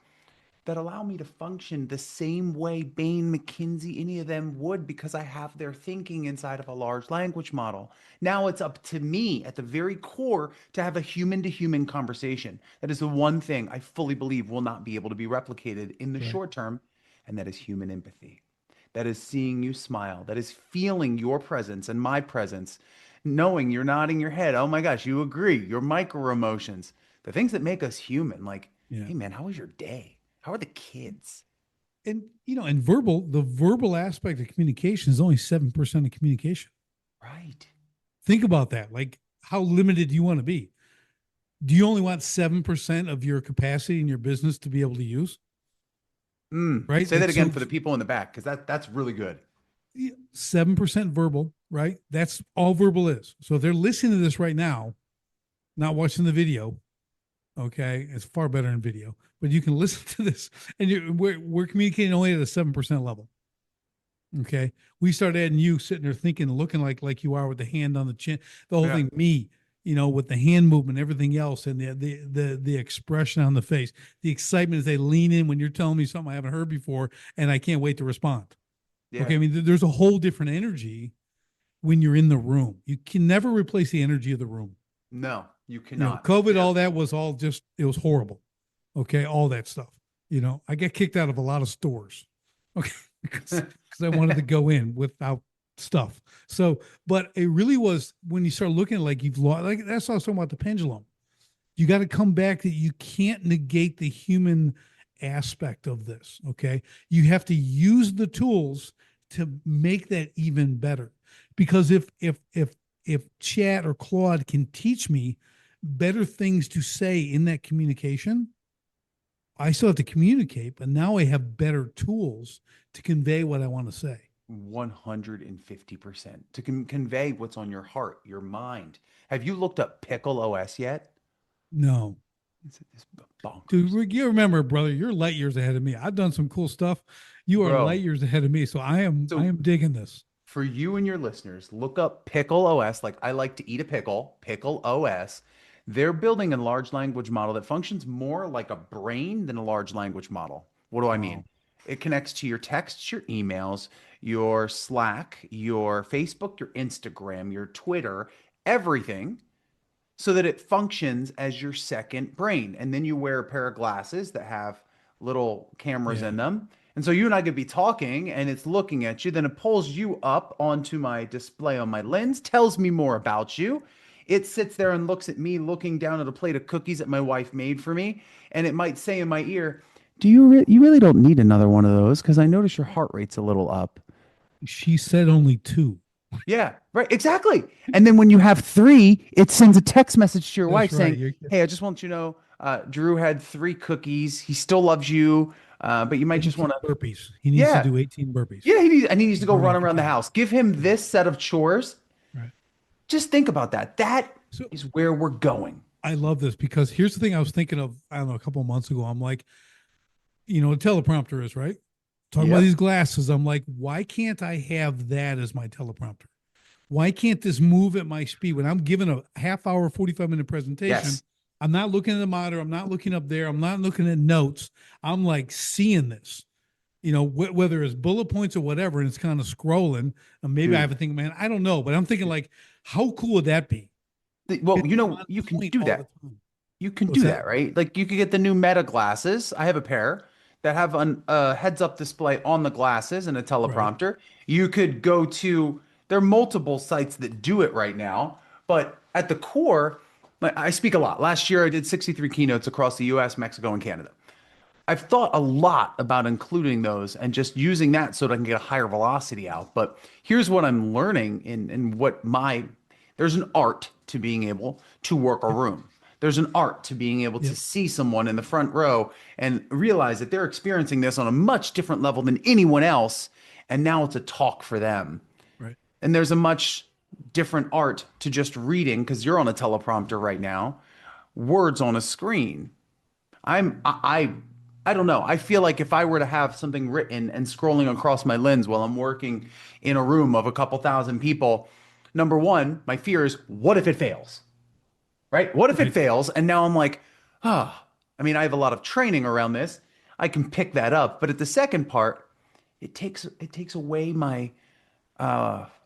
that allow me to function the same way Bain, McKinsey, any of them would, because I have their thinking inside of a large language model. Now it's up to me at the very core to have a human to human conversation. That is the one thing I fully believe will not be able to be replicated in the short term, and that is human empathy. That is seeing you smile. That is feeling your presence and my presence, knowing you're nodding your head. Oh my gosh, you agree. Your micro emotions, the things that make us human. Like, Yeah. hey man, how was your day? How are the kids? And and the verbal aspect of communication is only 7% of communication. Right. Think about that. Like, how limited do you want to be? Do you only want 7% of your capacity in your business to be able to use? Right? Say Like, that again so for the people in the back, because that's really good. 7% verbal, right? That's all verbal is. So if they're listening to this right now, not watching the video, okay, it's far better in video, but you can listen to this, and we're communicating only at a 7% level. Okay, we start adding you sitting there thinking, looking like you are with the hand on the chin, the whole thing. Me, with the hand movement, everything else, and the expression on the face, the excitement as they lean in when you're telling me something I haven't heard before, and I can't wait to respond. Yeah. Okay, I mean, there's a whole different energy when you're in the room. You can never replace the energy of the room. No, you cannot. COVID, all that was all just, it was horrible. Okay, all that stuff. I got kicked out of a lot of stores. Okay, because I wanted to go in without stuff. So, but it really was, when you start looking like you've lost, like that's what I was talking about, the pendulum. You got to come back that you can't negate the human aspect of this. Okay, you have to use the tools to make that even better. Because if Chat or Claude can teach me better things to say in that communication. I still have to communicate, but now I have better tools to convey what I want to say. 150% to convey what's on your heart, your mind. Have you looked up Pickle OS yet? No. It's bonkers. Dude, you remember, brother, you're light years ahead of me. I've done some cool stuff. You are light Bro, years ahead of me. So I so am digging this. for you and your listeners, look up Pickle OS. Like I like to eat a pickle, Pickle OS. They're building a large language model that functions more like a brain than a large language model. What do I mean? Wow. It connects to your texts, your emails, your Slack, your Facebook, your Instagram, your Twitter, everything so that it functions as your second brain. And then you wear a pair of glasses that have little cameras Yeah. in them. And so you and I could be talking and it's looking at you. Then it pulls you up onto my display on my lens, tells me more about you. It sits there and looks at me looking down at a plate of cookies that my wife made for me. And it might say in my ear, you really don't need another one of those because I notice your heart rate's a little up. She said only two. Yeah, right. Exactly. And then when you have three, it sends a text message to your wife That's right. saying, "Hey, I just want you to know, Drew had three cookies. He still loves you, but you might just 18 want to, burpees. He needs to yeah, do 18 burpees. yeah. He needs to go run Burning around the calories. house. Give him Yeah. this set of chores. Right. Just think about that. That So is where we're going. I love this because here's the thing I was thinking of, I don't know, a couple of months ago. I'm like, a teleprompter is right. Talking about Yep. these glasses. I'm like, why can't I have that as my teleprompter? Why can't this move at my speed? When I'm given a half hour, 45-minute presentation, Yes. I'm not looking at the monitor. I'm not looking up there. I'm not looking at notes. I'm like seeing this, whether it's bullet points or whatever, and it's kind of scrolling. And maybe I have Dude. a thing, man, I don't know, but I'm thinking like, how cool would that be? Well, It's on you can point do all the that. time. You can What's do that? that, right? Like you could get the new Meta glasses. I have a pair that have a heads-up display on the glasses and a Right. teleprompter. You could go to, there are multiple sites that do it right now, but at the core, like I speak a lot. Last year I did 63 keynotes across the US, Mexico, and Canada. I've thought a lot about including those and just using that so that I can get a higher velocity out. But here's what I'm learning in what there's an art to being able to work a Yep. room. There's an art to being able to Yep. see someone in the front row and realize that they're experiencing this on a much different level than anyone else. And now it's a talk for them. Right. And there's a much different art to just reading because you're on a teleprompter right now, words on a screen. I'm I don't know. I feel like if I were to have something written and scrolling across my lens while I'm working in a room of a couple thousand people, number one, my fear is what if it fails? Right? What if it Right. fails? And now I'm like, ah, I mean, I have a lot of training around this. I can pick that up. But at the second part, it takes away my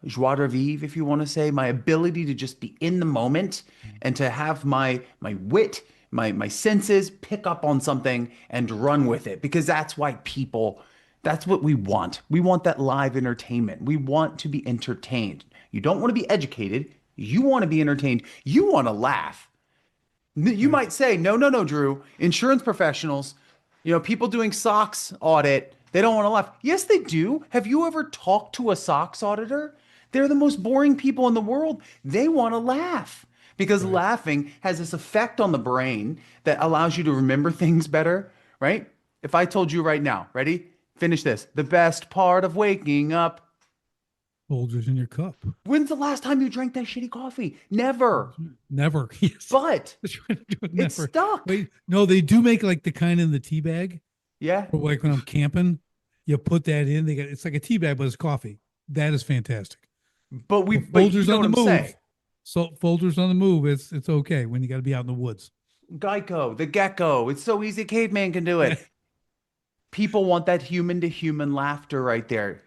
joie de vivre, if you want to say, my ability to just be in the moment and to have my wit, my senses pick up on something and run with it. Because that's why people, that's what we want. We want that live entertainment. We want to be entertained. You don't want to be educated. You want to be entertained. You want to laugh. You Right. might say, no, no, no, Drew. Insurance professionals, people doing SOX audit, they don't want to laugh. Yes, they do. Have you ever talked to a SOX auditor? They're the most boring people in the world. They want to laugh because Right. laughing has this effect on the brain that allows you to remember things better, right? If I told you right now, ready? Finish this. The best part of waking up. Folgers in your cup. When's the last time you drank that shitty coffee? Never. Never. Yes. But That's right. I do it it's never. stuck. Wait, no, they do make like the kind in the tea bag. Yeah. Or like when I'm camping, you put that in. It's like a tea bag, but it's coffee. That is fantastic. But you Folgers know on what the I'm saying. move. So Folgers on the move. It's okay when you got to be out in the woods. Geico, the gecko. It's so easy. Caveman can do Yeah. it. People want that human to human laughter right there.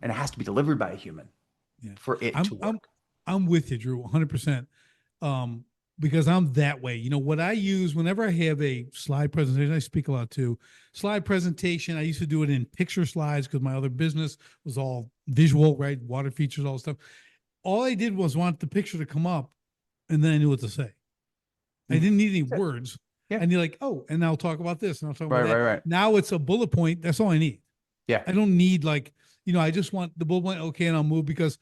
And it has to be delivered by a human Yeah. for it I'm to I'm work. I'm with you, Drew, 100%. Because I'm that way. What I use whenever I have a slide presentation, I speak a lot too. Slide presentation, I used to do it in picture slides because my other business was all visual, right? Water features, all this stuff. All I did was want the picture to come up and then I knew what to say. I didn't need any That's it. words. Yeah. And you're like, oh, and I'll talk about this and I'll talk about Right, that. right, right. Now it's a bullet point. That's all I need. Yeah. I don't need like, I just want the bullet point. Okay. And I'll move because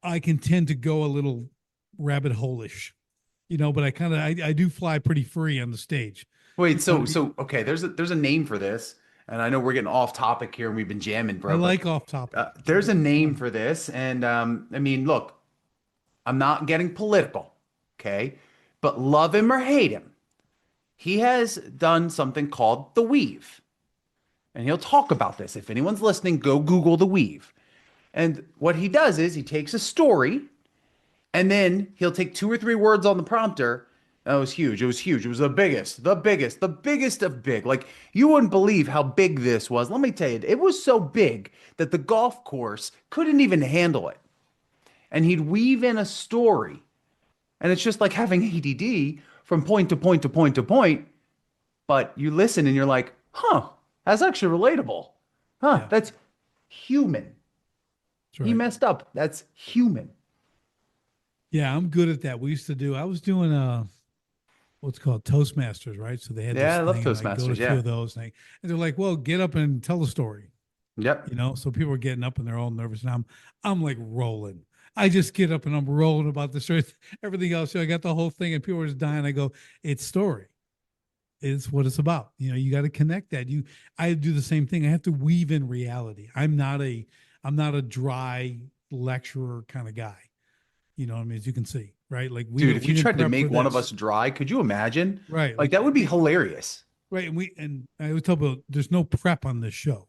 I can tend to go a little rabbit hole-ish. but I do fly pretty free on the stage. Wait, You know, so okay, there's a name for this, and I know we're getting off topic here and we've been jamming, I bro, but like off topic. there's a It's name fun. for this, and I mean, look, I'm not getting political, okay? But love him or hate him, he has done something called the weave. And he'll talk about this. If anyone's listening, go Google the weave. And what he does is he takes a story and then he'll take two or three words on the prompter. That was huge. It was huge. It was the biggest of big. Like you wouldn't believe how big this was. Let me tell you, it was so big that the golf course couldn't even handle it. And he'd weave in a story. And it's just like having ADD from point to point to point to point. But you listen and you're like, huh, that's actually relatable. Huh, Yeah, that's human. that's He right. messed up. That's human. Yeah, I'm good at that. I was doing what's called Toastmasters, right? So they had Yeah, this I love thing, and I go to Toastmasters. a few Yeah. of those, and they're like, "Well, get up and tell a story," Yep. So people are getting up and they're all nervous, and I'm like rolling. I just get up and I'm rolling about the story, everything else. So I got the whole thing, and people are just dying. I go, "It's story. It's what it's about." You got to connect that. I do the same thing. I have to weave in reality. I'm not a dry lecturer kind of guy. You know what I mean? As you can see, right? Like Dude, if we you didn't tried to prep for make one of us this, dry, could you imagine? right? Like Like that would be we hilarious. right, and I always tell people there's no prep on this show.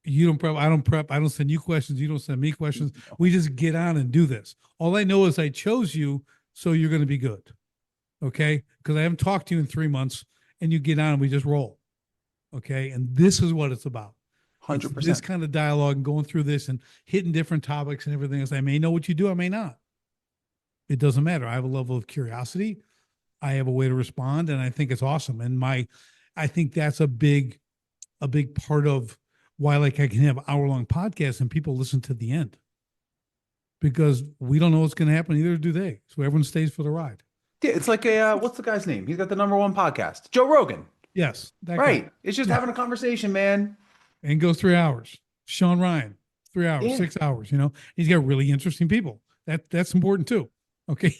You don't prep, I don't prep, I don't send you questions, you don't send me questions. We just get on and do this. All I know is I chose you, so you're going to be good, okay? Because I haven't talked to you in 3 months, and you get on and we just roll, okay? And this is what it's about. It's this 100%. kind of dialogue and going through this and hitting different topics and everything else. I may know what you do, I may not. It doesn't matter. I have a level of curiosity. I have a way to respond, and I think it's awesome. I think that's a big part of why, like, I can have hour-long podcasts and people listen to the end, because we don't know what's going to happen. Either do they. So everyone stays for the ride. Yeah, it's like a what's the guy's name? He's got the number one podcast. Joe Rogan. Yes, that guy. Right. It's just Yeah, having a conversation, man. and go 3 hours. Sean Ryan, 3 hours, Yeah. 6 hours. He's got really interesting people. That's important too. Okay.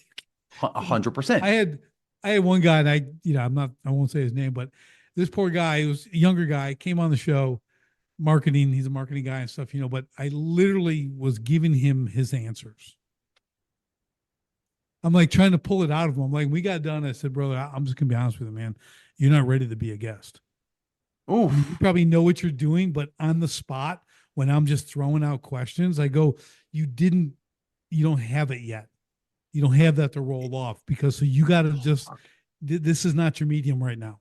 100%. I had I had one guy, and I won't say his name, but this poor guy, who was a younger guy, came on the show, marketing. He's a marketing guy and stuff, but I literally was giving him his answers. I'm like trying to pull it out of him. I'm like, we got done. I said, brother, I'm just gonna be honest with you, man. You're not ready to be a guest. You Oof. probably know what you're doing, but on the spot, when I'm just throwing out questions, I go, you didn't, you don't have it yet. You don't have that to roll off, because so you got to just, this is not your medium right now.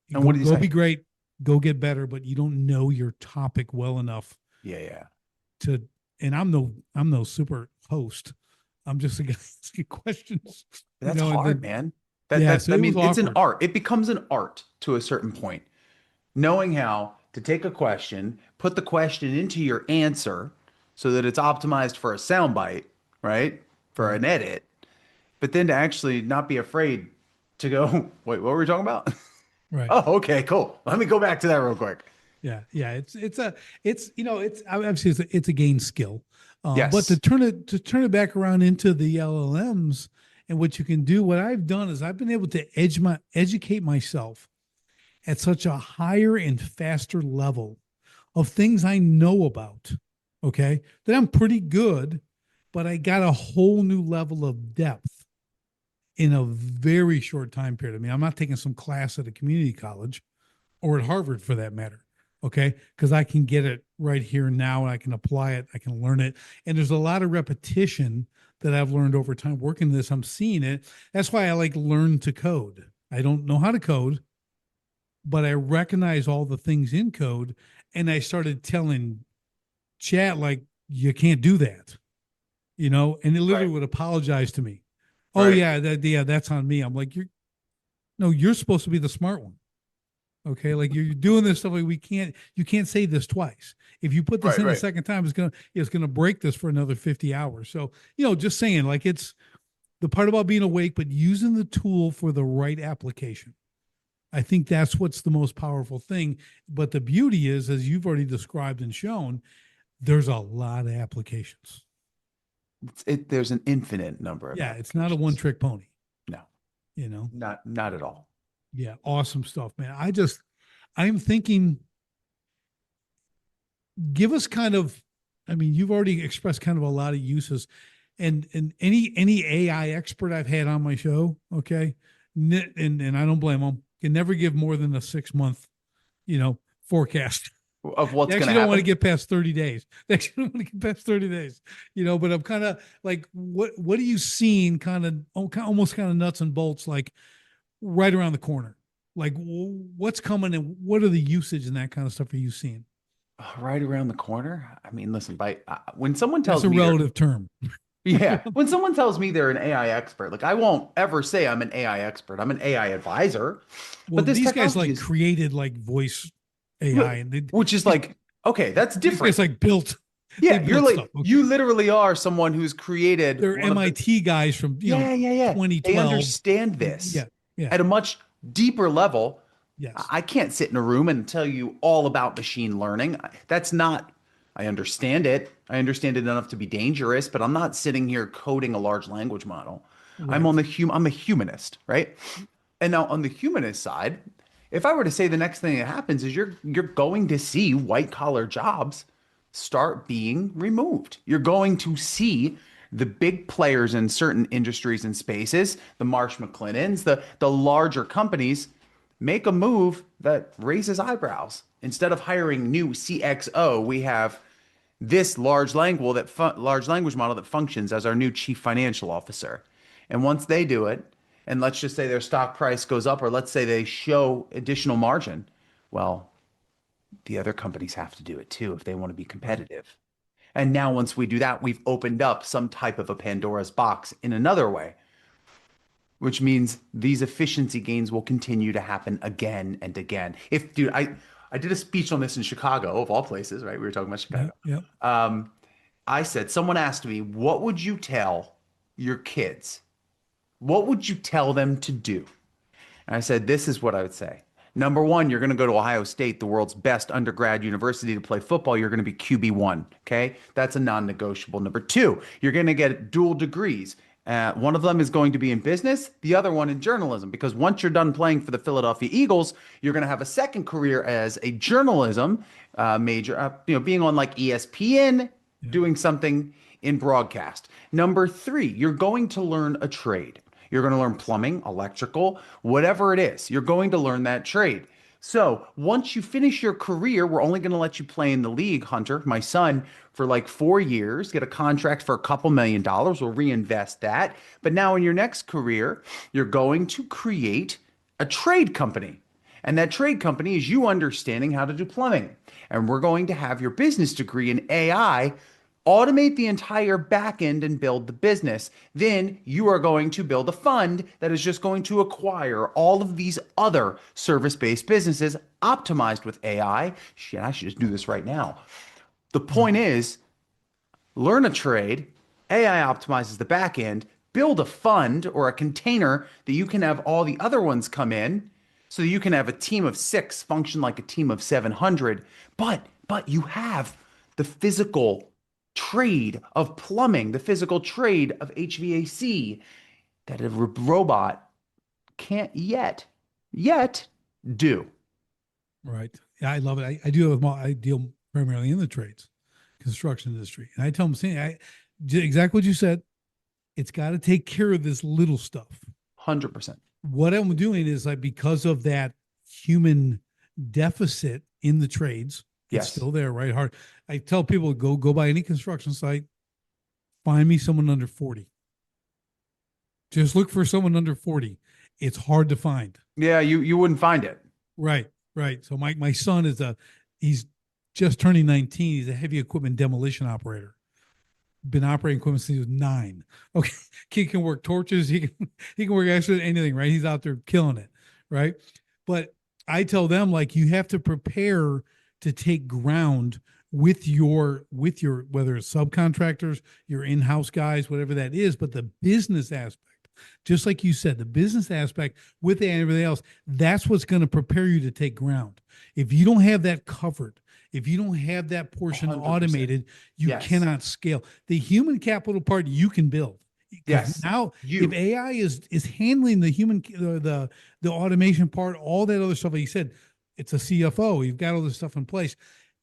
And Go, what did he go be say? great, go get better, but you don't know your topic well enough Yeah, yeah. to, and I'm no super host. I'm just a guy asking questions, That's and hard, then, man. yeah, so I it was mean, it's an awkward. art. It becomes an art to a certain point. Knowing how to take a question, put the question into your answer so that it's optimized for a soundbite, right? For Right, an edit, but then to actually not be afraid to go, wait, what were we talking about? right. Oh, okay, cool. Let me go back to that real quick. Yeah, yeah. It's obviously it's a gain skill, but Yes. to turn it back around into the LLMs and what you can do. What I've done is I've been able to educate myself at such a higher and faster level of things I know about. Okay, that I'm pretty good, but I got a whole new level of depth in a very short time period. I mean, I'm not taking some class at a community college or at Harvard for that matter. Okay. Because I can get it right here and now, and I can apply it, I can learn it. And there's a lot of repetition that I've learned over time working this. I'm seeing it. That's why I like learn to code. I don't know how to code, but I recognize all the things in code. And I started telling chat, like, you can't do that, and it literally Right. would apologize to me. Oh Right. yeah, that's on me. I'm like, you're supposed to be the smart one. Okay, like you're doing this stuff, like you can't say this twice. If you put this Right. in a Right. second time, it's gonna break this for another 50 hours. So, just saying, like, it's the part about being awake, but using the tool for the right application. I think that's what's the most powerful thing. But the beauty is, as you've already described and shown, there's a lot of applications. There's an infinite number of Yeah, it's not a one applications. trick pony, No, you know? not at all. Yeah, awesome stuff, man. I'm thinking, give us kind of, I mean, you've already expressed kind of a lot of uses, and any AI expert I've had on my show, okay, and I don't blame them, can never give more than a 6 month, forecast. Of what's They going to actually don't want to happen. get past 30 days. They actually don't want to get past 30 days, but I'm kind of like, what are you seeing kind of almost kind of nuts and bolts, like right around the corner? Like what's coming and what are the usage and that kind of stuff are you seeing? Right around the corner. I mean, listen, when someone That's tells a me they're relative term. yeah, when someone tells me they're an AI expert, like I won't ever say I'm an AI expert. I'm an AI advisor. Well, But this these guys technology like is, created like voice AI, and which is these, like, okay, that's these different. guys like built, they Yeah, you're built like stuff. Okay, you literally are someone who's created they're one of the MIT guys from yeah. They 2012. understand Yeah, this yeah, at a much deeper level. yes, I can't sit in a room and tell you all about machine learning. That's not, I understand it. I understand it enough to be dangerous, but I'm not sitting here coding a large language model. right. I'm a humanist, right? And now on the humanist side, if I were to say the next thing that happens is you're going to see white collar jobs start being removed. You're going to see the big players in certain industries and spaces, the Marsh McLennans, the larger companies, make a move that raises eyebrows. Instead of hiring new CXO, we have this large language model that functions as our new chief financial officer. And once they do it, and let's just say their stock price goes up, or let's say they show additional margin, well, the other companies have to do it too if they want to be Right. competitive. And now, once we do that, we've opened up some type of a Pandora's box in another way, which means these efficiency gains will continue to happen again and again. If, dude, I did a speech on this in Chicago, of all places, right? We were talking about Yeah, Chicago. yeah. I said, someone asked me, what would you tell your kids? What would you tell them to do? And I said, this is what I would say. Number one, you're going to go to Ohio State, the world's best undergrad university to play football. You're going to be QB1. Okay. That's a non negotiable. Number two, you're going to get dual degrees. One of them is going to be in business, the other one in journalism, because once you're done playing for the Philadelphia Eagles, you're going to have a second career as a journalism major, being on like ESPN, Yeah. doing something in broadcast. Number three, you're going to learn a trade. You're going to learn plumbing, electrical, whatever it is. You're going to learn that trade. So once you finish your career, we're only going to let you play in the league, Hunter, my son, for like 4 years, get a contract for a couple $1 million. We'll reinvest that. But now in your next career, you're going to create a trade company. And that trade company is you understanding how to do plumbing. And we're going to have your business degree in AI automate the entire back end and build the business. Then you are going to build a fund that is just going to acquire all of these other service based businesses optimized with AI. Shit, I should just do this right now. The Right. point is learn a trade, AI optimizes the back end, build a fund or a container that you can have all the other ones come in so you can have a team of six function like a team of 700. But you have the physical trade of plumbing, the physical trade of HVAC that a robot can't yet do. Right. Yeah, I love it. I deal with I deal primarily in the trades, construction industry, and I tell them, saying, exactly what you said. It's got to take care of this little stuff. 100%. What I'm doing is like because of that human deficit in the trades, it's Yes. still there, right? Hard. I tell people go by any construction site, find me someone under 40. Just look for someone under 40. It's hard to find. Yeah, you wouldn't find it. Right, right. So my son he's just turning 19. He's a heavy equipment demolition operator. Been operating equipment since he was 9. Okay, kid can work torches. He can work actually anything. Right, he's out there killing it. Right, but I tell them like you have to prepare to take ground with your whether it's subcontractors, your in-house guys, whatever that is, but the business aspect. Just like you said, the business aspect with everything else, that's what's going to prepare you to take ground. If you don't have that covered, If you don't have that portion 100%. automated, you Yes. cannot scale. The human capital part you can build. Because Yes. now, if You. AI is handling the human the automation part, all that other stuff, like you said, it's a CFO. You've got all this stuff in place.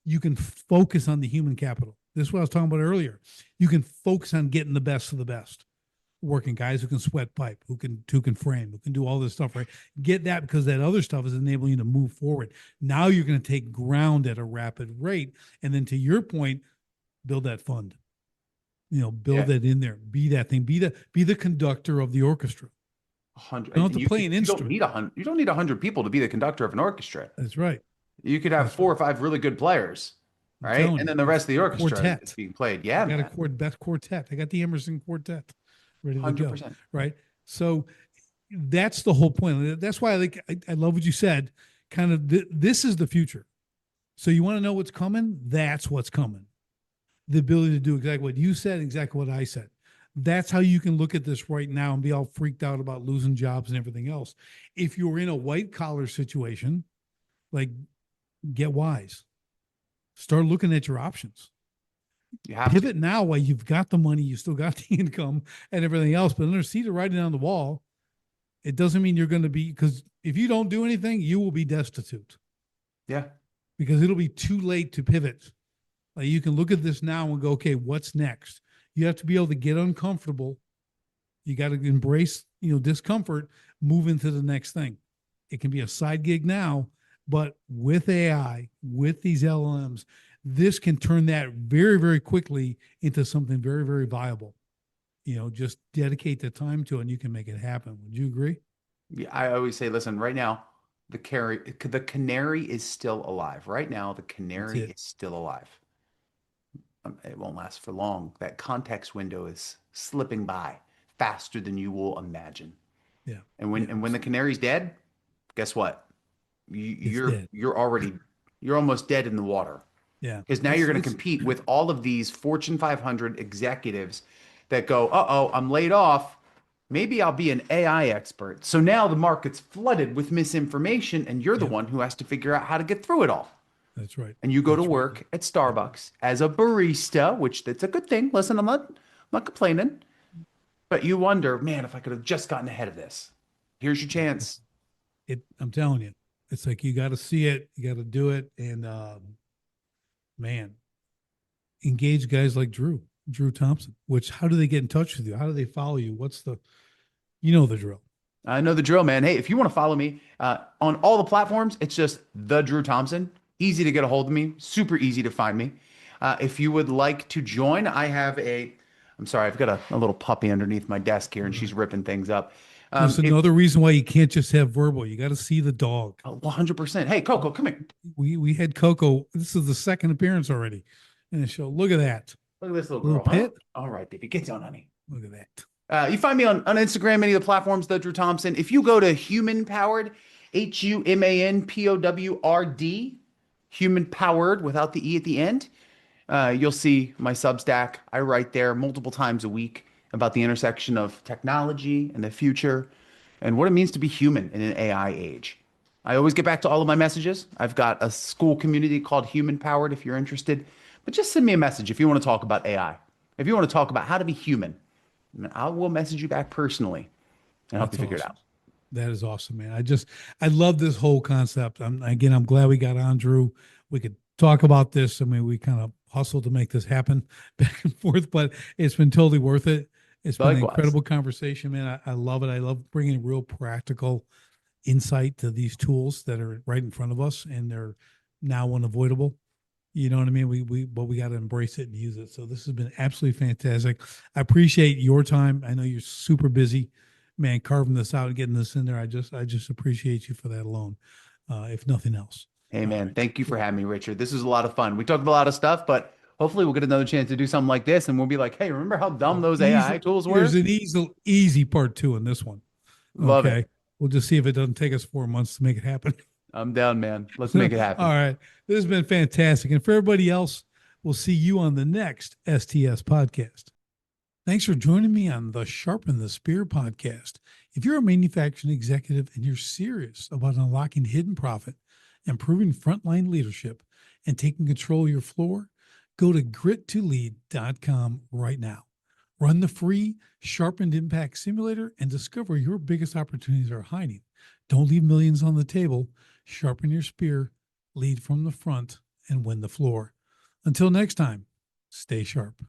You can focus on the human capital. This is what I was talking about earlier. You can focus on getting the best of the best. Working guys who can sweat pipe, who can frame, who can do all this stuff, right? Get that, because that other stuff is enabling you to move forward. Now you're going to take ground at a rapid rate. And then, to your point, build that fund. Build Yeah. that in there. Be that thing. Be the conductor of the orchestra. 100. You don't have And to play an you don't instrument. need 100. You don't need 100 people to be the conductor of an orchestra. That's right. You could have That's four right. or five really good players, I'm right? telling And you, then the rest of the a orchestra is quartet. being played. Yeah, I got man. best quartet. I got the Emerson quartet ready to go. 100%. Right. So that's the whole point. That's why I love what you said. Kind of this is the future. So you want to know what's coming? That's what's coming. The ability to do exactly what you said, exactly what I said. That's how you can look at this right now and be all freaked out about losing jobs and everything else. If you're in a white collar situation, like, get wise. Start looking at your options. You have Pivot now while you've got the money, you still got the income and everything else. But see the writing on the wall. It doesn't mean you're going to be, because if you don't do anything, you will be destitute. Yeah. Because it'll be too late to pivot. Like, you can look at this now and go, okay, what's next? You have to be able to get uncomfortable. You got to embrace, discomfort, move into the next thing. It can be a side gig now, but with AI, with these LLMs, this can turn that very, very quickly into something very, very viable. Just dedicate the time to it and you can make it happen. Would you agree? Yeah, I always say, listen, right now, the canary is still alive. Right now, the canary is still alive. It won't last for long. That context window is slipping by faster than you will imagine. Yeah. And when the canary's dead, guess what? Dead. You're almost dead in the water. Yeah. Because now you're going to compete with all of these Fortune 500 executives that go, uh-oh, I'm laid off. Maybe I'll be an AI expert. So now the market's flooded with misinformation, and you're the one who has to figure out how to get through it all. That's right. And you go to work at Starbucks as a barista, which that's a good thing. Listen, I'm not complaining. But you wonder, man, if I could have just gotten ahead of this. Here's your chance. I'm telling you, it's like, you got to see it, you got to do it. And man, engage guys like Drew Thompson. How do they get in touch with you? How do they follow you? The drill. I know the drill, man. Hey, if you want to follow me on all the platforms, it's just the Drew Thompson. Easy to get a hold of me. Super easy to find me. If you would like to join, I'm sorry, I've got a little puppy underneath my desk here, and she's ripping things up. There's another reason why you can't just have verbal. You got to see the dog. 100%. Hey, Coco, come here. We had Coco. This is the second appearance already in the show. Look at that. Look at this little girl. Pit. Huh? All right, baby. Get down, honey. Look at that. You find me on Instagram, any of the platforms, the Drew Thompson. If you go to Human Powered, HUMANPOWRD, Human Powered without the E at the end, you'll see my Substack. I write there multiple times a week about the intersection of technology and the future and what it means to be human in an AI age. I always get back to all of my messages. I've got a school community called Human Powered if you're interested. But just send me a message if you want to talk about AI. If you want to talk about how to be human, I will message you back personally and help you figure it out. That is awesome, man. I love this whole concept. I'm glad we got on, Drew. We could talk about this. I mean, we kind of hustled to make this happen back and forth, but it's been totally worth it. It's been an incredible conversation, man. I love it. I love bringing real practical insight to these tools that are right in front of us, and they're now unavoidable. You know what I mean? But we got to embrace it and use it. So this has been absolutely fantastic. I appreciate your time. I know you're super busy, man, carving this out and getting this in there. I just appreciate you for that alone, if nothing else. Hey, man, thank you for having me, Richard. This was a lot of fun. We talked about a lot of stuff, but hopefully we'll get another chance to do something like this, and we'll be like, hey, remember how dumb those AI tools were? There's an easy part 2 in this one. Love it. We'll just see if it doesn't take us 4 months to make it happen. I'm down, man. Let's make it happen. All right. This has been fantastic. And for everybody else, we'll see you on the next STS podcast. Thanks for joining me on the Sharpen the Spear podcast. If you're a manufacturing executive and you're serious about unlocking hidden profit, improving frontline leadership, and taking control of your floor? Go to grit2lead.com right now. Run the free Sharpened Impact Simulator and discover your biggest opportunities are hiding. Don't leave millions on the table. Sharpen your spear, lead from the front, and win the floor. Until next time, stay sharp.